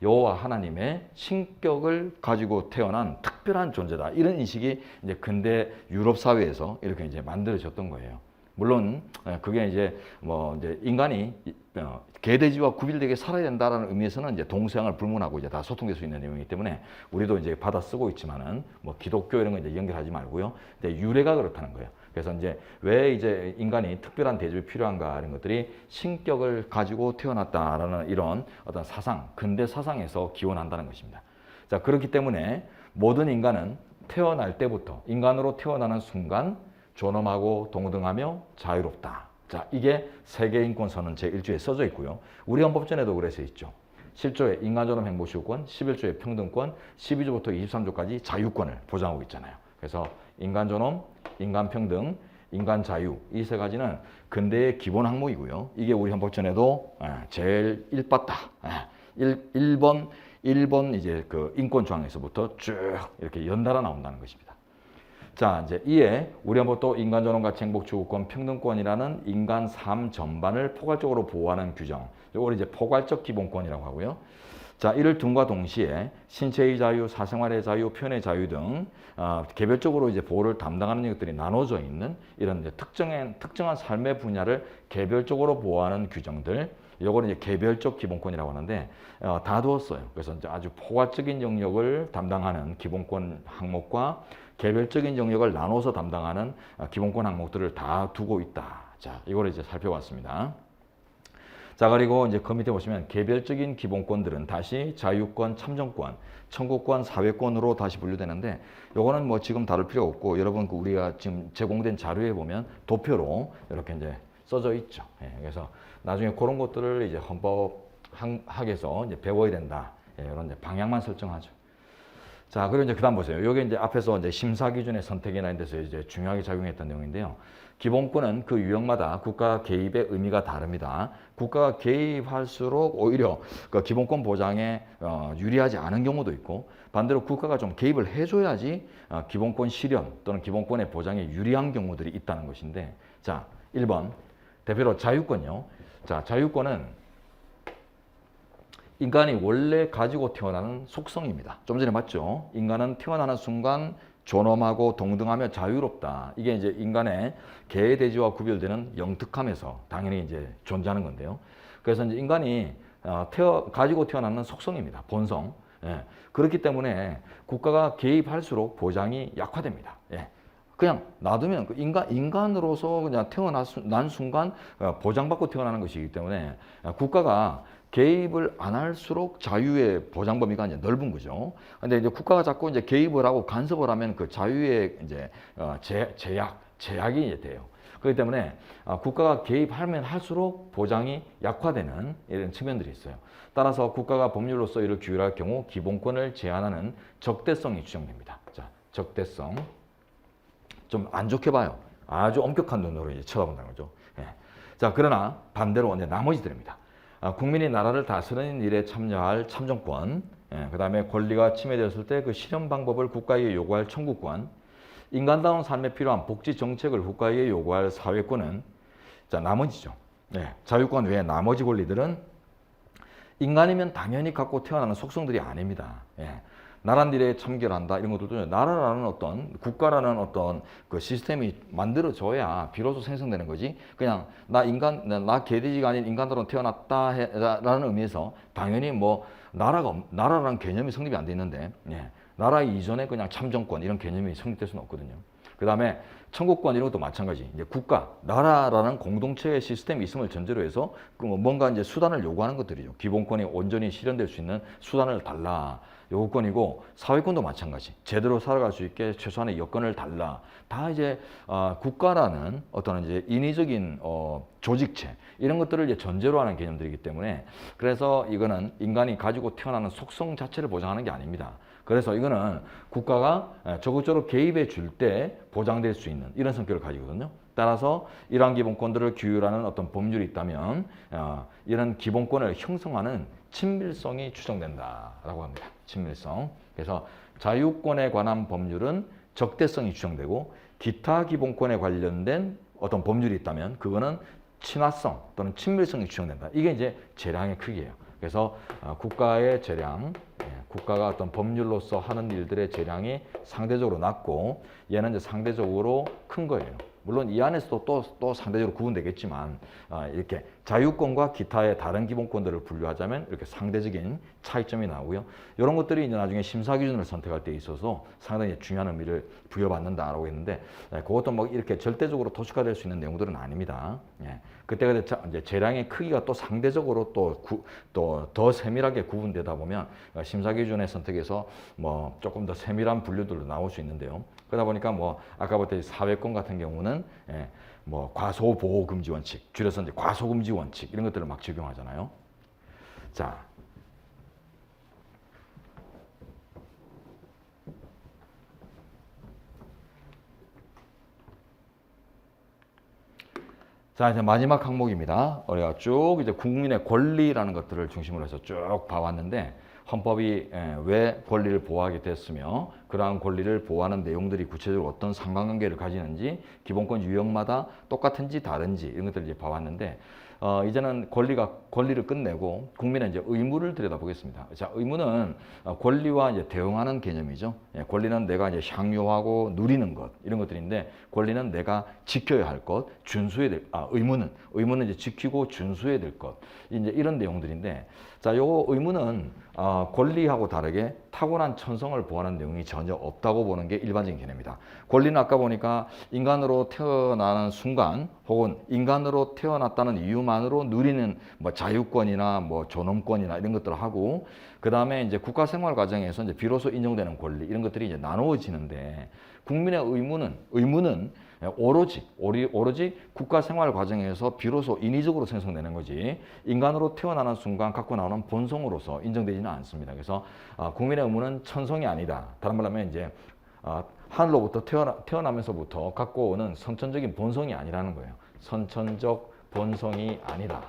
S1: 여호와 하나님의 신격을 가지고 태어난 특별한 존재다 이런 인식이 이제 근대 유럽 사회에서 이렇게 이제 만들어졌던 거예요. 물론 그게 이제 뭐 이제 인간이 개돼지와 구별되게 살아야 된다라는 의미에서는 이제 동서양을 불문하고 이제 다 소통될 수 있는 내용이기 때문에 우리도 이제 받아 쓰고 있지만은 뭐 기독교 이런 거 이제 연결하지 말고요. 근데 유래가 그렇다는 거예요. 그래서 이제 왜 이제 인간이 특별한 대접이 필요한가 이런 것들이 신격을 가지고 태어났다라는 이런 어떤 사상, 근대 사상에서 기원한다는 것입니다. 자, 그렇기 때문에 모든 인간은 태어날 때부터, 인간으로 태어나는 순간 존엄하고 동등하며 자유롭다. 자, 이게 세계인권선언 제1조에 써져 있고요. 우리 헌법전에도 그래서 있죠. 7조에 인간존엄 행복시효권, 11조에 평등권, 12조부터 23조까지 자유권을 보장하고 있잖아요. 그래서 인간존엄, 인간평등, 인간자유 이 세 가지는 근대의 기본 항목이고요. 이게 우리 헌법전에도 제일 1바다 1번 이제 그 인권조항에서부터 쭉 이렇게 연달아 나온다는 것입니다. 자, 이제 이에 우리 헌법도 인간존엄, 가치, 행복, 추구권, 평등권이라는 인간 삶 전반을 포괄적으로 보호하는 규정, 이걸 이제 포괄적 기본권이라고 하고요. 자, 이를 둔과 동시에 신체의 자유, 사생활의 자유, 표현의 자유 등 개별적으로 이제 보호를 담당하는 것들이 나눠져 있는 이런 이제 특정한 삶의 분야를 개별적으로 보호하는 규정들, 이거는 이제 개별적 기본권이라고 하는데 다 두었어요. 그래서 이제 아주 포괄적인 영역을 담당하는 기본권 항목과 개별적인 영역을 나눠서 담당하는 기본권 항목들을 다 두고 있다. 자, 이걸 이제 살펴봤습니다. 자, 그리고 이제 그 밑에 보시면 개별적인 기본권들은 다시 자유권, 참정권, 청구권, 사회권으로 다시 분류되는데 요거는 뭐 지금 다룰 필요 없고 여러분 그 우리가 지금 제공된 자료에 보면 도표로 이렇게 이제 써져 있죠. 예, 그래서 나중에 그런 것들을 이제 헌법학에서 이제 배워야 된다. 예, 이런 이제 방향만 설정하죠. 자, 그리고 이제 그다음 보세요. 여기 이제 앞에서 이제 심사 기준의 선택이나 이런 데서 이제 중요하게 작용했던 내용인데요. 기본권은 그 유형마다 국가 개입의 의미가 다릅니다. 국가가 개입할수록 오히려 그 기본권 보장에 유리하지 않은 경우도 있고 반대로 국가가 좀 개입을 해줘야지 기본권 실현 또는 기본권의 보장에 유리한 경우들이 있다는 것인데 자, 1번 대표로 자유권요. 자, 자유권은 인간이 원래 가지고 태어나는 속성입니다. 좀 전에 봤죠? 인간은 태어나는 순간 존엄하고 동등하며 자유롭다. 이게 이제 인간의 개의 대지와 구별되는 영특함에서 당연히 이제 존재하는 건데요. 그래서 이제 인간이 가지고 태어나는 속성입니다. 본성. 예. 그렇기 때문에 국가가 개입할수록 보장이 약화됩니다. 예. 그냥 놔두면 인간으로서 그냥 태어난 순간 보장받고 태어나는 것이기 때문에 국가가 개입을 안 할수록 자유의 보장 범위가 이제 넓은 거죠. 근데 이제 국가가 자꾸 이제 개입을 하고 간섭을 하면 그 자유의 이제 제약이 이제 돼요. 그렇기 때문에 국가가 개입하면 할수록 보장이 약화되는 이런 측면들이 있어요. 따라서 국가가 법률로서 이를 규율할 경우 기본권을 제한하는 적대성이 규정됩니다. 자, 적대성. 좀 안 좋게 봐요. 아주 엄격한 눈으로 이제 쳐다본다는 거죠. 예. 자, 그러나 반대로 이제 나머지들입니다. 국민이 나라를 다스리는 일에 참여할 참정권, 예, 그 다음에 권리가 침해되었을 때 그 실현 방법을 국가에 요구할 청구권, 인간다운 삶에 필요한 복지 정책을 국가에 요구할 사회권은 자, 나머지죠. 예, 자유권 외에 나머지 권리들은 인간이면 당연히 갖고 태어나는 속성들이 아닙니다. 예. 나란 일에 참견한다 이런 것들도 나라라는 어떤 국가라는 어떤 그 시스템이 만들어져야 비로소 생성되는 거지. 그냥 나 개돼지가 아닌 인간으로 태어났다라는 의미에서 당연히 뭐 나라라는 개념이 성립이 안 돼 있는데 예. 나라 이전에 그냥 참정권 이런 개념이 성립될 수는 없거든요. 그 다음에 청구권 이런 것도 마찬가지. 이제 국가, 나라라는 공동체의 시스템이 있음을 전제로 해서 뭔가 이제 수단을 요구하는 것들이죠. 기본권이 온전히 실현될 수 있는 수단을 달라. 요구권이고 사회권도 마찬가지. 제대로 살아갈 수 있게 최소한의 여건을 달라. 다 이제 국가라는 어떤 이제 인위적인 조직체 이런 것들을 이제 전제로 하는 개념들이기 때문에 그래서 이거는 인간이 가지고 태어나는 속성 자체를 보장하는 게 아닙니다. 그래서 이거는 국가가 적극적으로 개입해 줄 때 보장될 수 있는 이런 성격을 가지거든요. 따라서 이러한 기본권들을 규율하는 어떤 법률이 있다면 이런 기본권을 형성하는 친밀성이 추정된다라고 합니다. 친밀성. 그래서 자유권에 관한 법률은 적대성이 추정되고 기타 기본권에 관련된 어떤 법률이 있다면 그거는 친화성 또는 친밀성이 추정된다. 이게 이제 재량의 크기예요. 그래서 국가의 재량, 국가가 어떤 법률로서 하는 일들의 재량이 상대적으로 낮고 얘는 이제 상대적으로 큰 거예요. 물론 이 안에서도 또 상대적으로 구분되겠지만 이렇게 자유권과 기타의 다른 기본권들을 분류하자면 이렇게 상대적인 차이점이 나오고요. 이런 것들이 이제 나중에 심사 기준을 선택할 때 있어서 상당히 중요한 의미를 부여받는다라고 했는데 그것도 뭐 이렇게 절대적으로 도식화될 수 있는 내용들은 아닙니다. 그때가 이제 재량의 크기가 또 상대적으로 또 더 세밀하게 구분되다 보면 심사 기준의 선택에서 뭐 조금 더 세밀한 분류들도 나올 수 있는데요. 그러다 보니까 뭐 아까부터 사회권 같은 경우는 뭐 과소보호 금지 원칙, 줄여서 이제 과소금지 원칙 이런 것들을 막 적용하잖아요. 자, 이제 마지막 항목입니다. 우리가 쭉 이제 국민의 권리라는 것들을 중심으로 해서 쭉 봐왔는데 헌법이 왜 권리를 보호하게 됐으며 그러한 권리를 보호하는 내용들이 구체적으로 어떤 상관관계를 가지는지 기본권 유형마다 똑같은지 다른지 이런 것들을 이제 봐왔는데 이제는 권리를 끝내고 국민의 이제 의무를 들여다보겠습니다. 자, 의무는 권리와 이제 대응하는 개념이죠. 권리는 내가 이제 향유하고 누리는 것 이런 것들인데 권리는 내가 지켜야 할 것, 의무는 이제 지키고 준수해야 될 것 이제 이런 내용들인데 자, 요 의무는 권리하고 다르게 타고난 천성을 보호하는 내용이 전혀 없다고 보는 게 일반적인 개념입니다. 권리는 아까 보니까 인간으로 태어나는 순간 혹은 인간으로 태어났다는 이유만으로 누리는 뭐 자유권이나 뭐 존엄권이나 이런 것들을 하고, 그 다음에 이제 국가 생활 과정에서 이제 비로소 인정되는 권리 이런 것들이 이제 나누어지는데, 국민의 의무는 오로지 국가 생활 과정에서 비로소 인위적으로 생성되는 거지, 인간으로 태어나는 순간 갖고 나오는 본성으로서 인정되지는 않습니다. 그래서 국민의 의무는 천성이 아니다. 다른 말로 하면 이제 하늘로부터 태어나면서부터 갖고 오는 선천적인 본성이 아니라는 거예요. 선천적 본성이 아니다.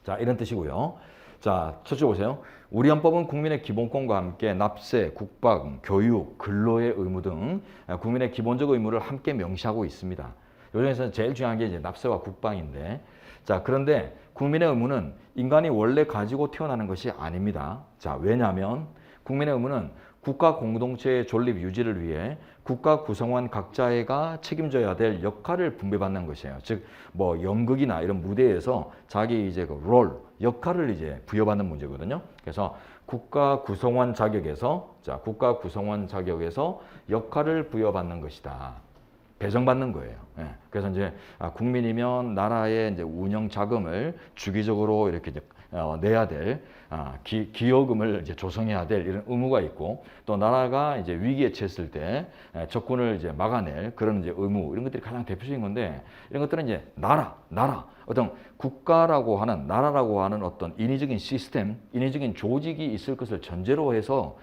S1: 자, 이런 뜻이고요. 자, 저쪽 보세요. 우리 헌법은 국민의 기본권과 함께 납세, 국방, 교육, 근로의 의무 등 국민의 기본적 의무를 함께 명시하고 있습니다. 요 중에서 제일 중요한 게 이제 납세와 국방인데, 자, 그런데 국민의 의무는 인간이 원래 가지고 태어나는 것이 아닙니다. 자, 왜냐하면 국민의 의무는 국가 공동체의 존립 유지를 위해 국가 구성원 각자가 책임져야 될 역할을 분배받는 것이에요. 즉, 뭐 연극이나 이런 무대에서 자기 이제 그 롤, 역할을 이제 부여받는 문제거든요. 그래서 국가 구성원 자격에서 역할을 부여받는 것이다. 배정받는 거예요. 예. 그래서 이제 국민이면 나라의 이제 운영 자금을 주기적으로 이렇게 이제 내야 될 기여금을 이제 조성해야 될 이런 의무가 있고, 또 나라가 이제 위기에 처했을 때 적군을 이제 막아낼 그런 이제 의무, 이런 것들이 가장 대표적인 건데, 이런 것들은 이제 나라 어떤 국가라고 하는, 나라라고 하는 어떤 인위적인 시스템, 인위적인 조직이 있을 것을 전제로 해서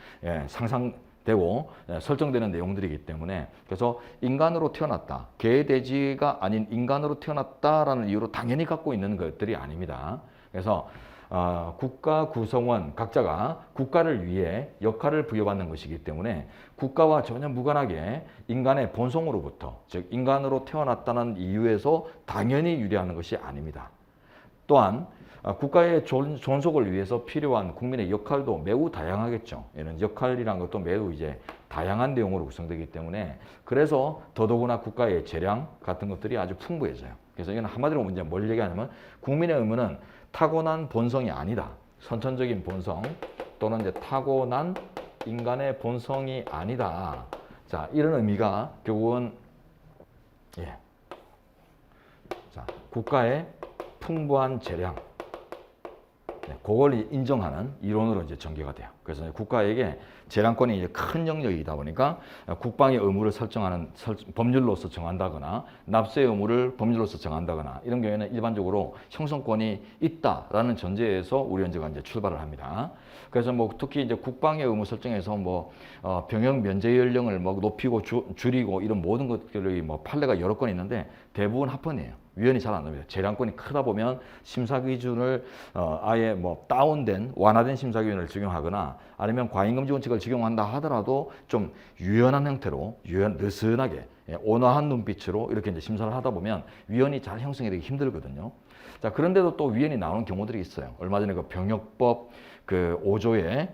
S1: 상상되고 설정되는 내용들이기 때문에, 그래서 인간으로 태어났다, 개, 돼지가 아닌 인간으로 태어났다라는 이유로 당연히 갖고 있는 것들이 아닙니다. 그래서 국가 구성원 각자가 국가를 위해 역할을 부여받는 것이기 때문에 국가와 전혀 무관하게 인간의 본성으로부터, 즉 인간으로 태어났다는 이유에서 당연히 유래하는 것이 아닙니다. 또한 국가의 존속을 위해서 필요한 국민의 역할도 매우 다양하겠죠. 이런 역할이란 것도 매우 이제 다양한 내용으로 구성되기 때문에, 그래서 더더구나 국가의 재량 같은 것들이 아주 풍부해져요. 그래서 이건 한마디로 이제 뭘 얘기하냐면, 국민의 의무는 타고난 본성이 아니다. 선천적인 본성 또는 이제 타고난 인간의 본성이 아니다. 자, 이런 의미가 결국은 국가의 풍부한 재량, 그걸 인정하는 이론으로 이제 전개가 돼요. 그래서 국가에게 재량권이 이제 큰 영역이다 보니까 국방의 의무를 설정하는 법률로서 정한다거나, 납세의 의무를 법률로서 정한다거나, 이런 경우에는 일반적으로 형성권이 있다라는 전제에서 우리 헌재가 이제 출발을 합니다. 그래서 뭐 특히 이제 국방의 의무 설정에서 뭐 병역 면제 연령을 뭐 높이고 줄이고 이런 모든 것들이 뭐 판례가 여러 건 있는데 대부분 합헌이에요. 위헌이 잘 안 납니다. 재량권이 크다 보면 심사 기준을 아예 뭐 다운된 완화된 심사 기준을 적용하거나, 아니면 과잉금지 원칙을 적용한다 하더라도 좀 유연한 형태로, 느슨하게 온화한 눈빛으로 이렇게 이제 심사를 하다 보면 위헌이 잘 형성이 되기 힘들거든요. 자, 그런데도 또 위헌이 나오는 경우들이 있어요. 얼마 전에 그 병역법 그 5조에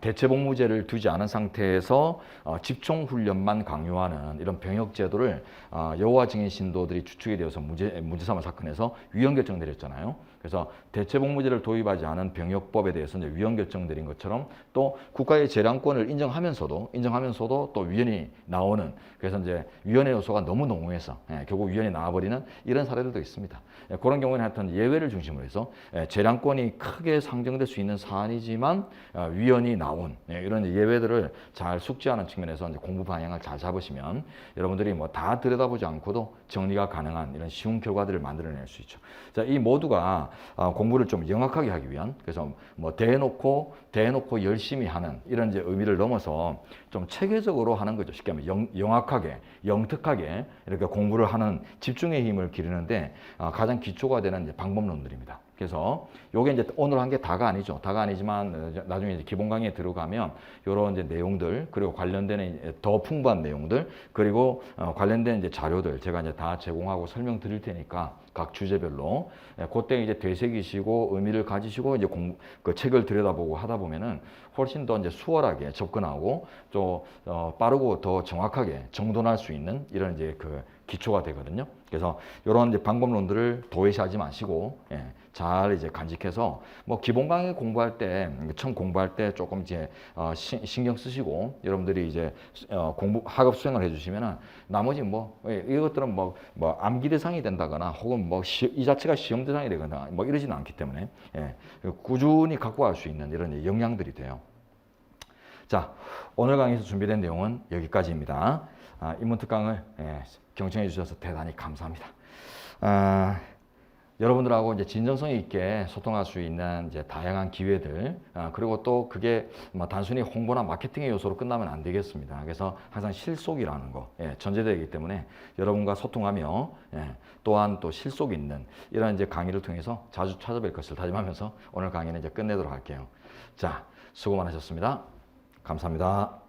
S1: 대체복무제를 두지 않은 상태에서 집총훈련만 강요하는 이런 병역제도를 여호와 증인 신도들이 주축이 되어서 문제 삼은 사건에서 위헌 결정 내렸잖아요. 그래서 대체복무제를 도입하지 않은 병역법에 대해서 이제 위헌 결정 내린 것처럼, 또 국가의 재량권을 인정하면서도 또 위헌이 나오는, 그래서 이제 위헌의 요소가 너무 농후해서 결국 위헌이 나와버리는 이런 사례들도 있습니다. 그런 경우에는 하여튼 예외를 중심으로 해서 재량권이 크게 상정될 수 있는 사안이지만 위헌이 나온 이런 예외들을 잘 숙지하는 측면에서 이제 공부 방향을 잘 잡으시면 여러분들이 뭐 다 들여다보지 않고도 정리가 가능한 이런 쉬운 결과들을 만들어낼 수 있죠. 자, 이 모두가 공부를 좀 영악하게 하기 위한, 그래서 뭐 대놓고 열심히 하는 이런 이제 의미를 넘어서 좀 체계적으로 하는 거죠. 쉽게 하면 영악하게, 영특하게 이렇게 공부를 하는 집중의 힘을 기르는데 가장 기초가 되는 이제 방법론들입니다. 그래서 요게 이제 오늘 한 게 다가 아니죠. 다가 아니지만 나중에 이제 기본 강의에 들어가면 요런 이제 내용들, 그리고 관련된 더 풍부한 내용들, 그리고 관련된 이제 자료들 제가 이제 다 제공하고 설명드릴 테니까 각 주제별로 그때 이제 되새기시고 의미를 가지시고 이제 그 책을 들여다보고 하다 보면은 훨씬 더 이제 수월하게 접근하고 또 빠르고 더 정확하게 정돈할 수 있는 이런 이제 그 기초가 되거든요. 그래서 이런 이제 방법론들을 도외시하지 마시고 잘 이제 간직해서 뭐 기본 강의 공부할 때 처음 공부할 때 조금 이제 신경 쓰시고 여러분들이 이제 공부 학업 수행을 해주시면은 나머지 뭐 이것들은 뭐 암기 대상이 된다거나 혹은 뭐 이 자체가 시험 대상이 되거나 뭐 이러지는 않기 때문에 꾸준히 갖고 갈 수 있는 이런 영향들이 돼요. 자, 오늘 강의에서 준비된 내용은 여기까지입니다. 인문특강을 경청해 주셔서 대단히 감사합니다. 여러분들하고 이제 진정성 있게 소통할 수 있는 이제 다양한 기회들, 그리고 또 그게 뭐 단순히 홍보나 마케팅의 요소로 끝나면 안 되겠습니다. 그래서 항상 실속이라는 거 전제되기 때문에 여러분과 소통하며 또한 또 실속 있는 이런 이제 강의를 통해서 자주 찾아뵐 것을 다짐하면서 오늘 강의는 이제 끝내도록 할게요. 자, 수고 많으셨습니다. 감사합니다.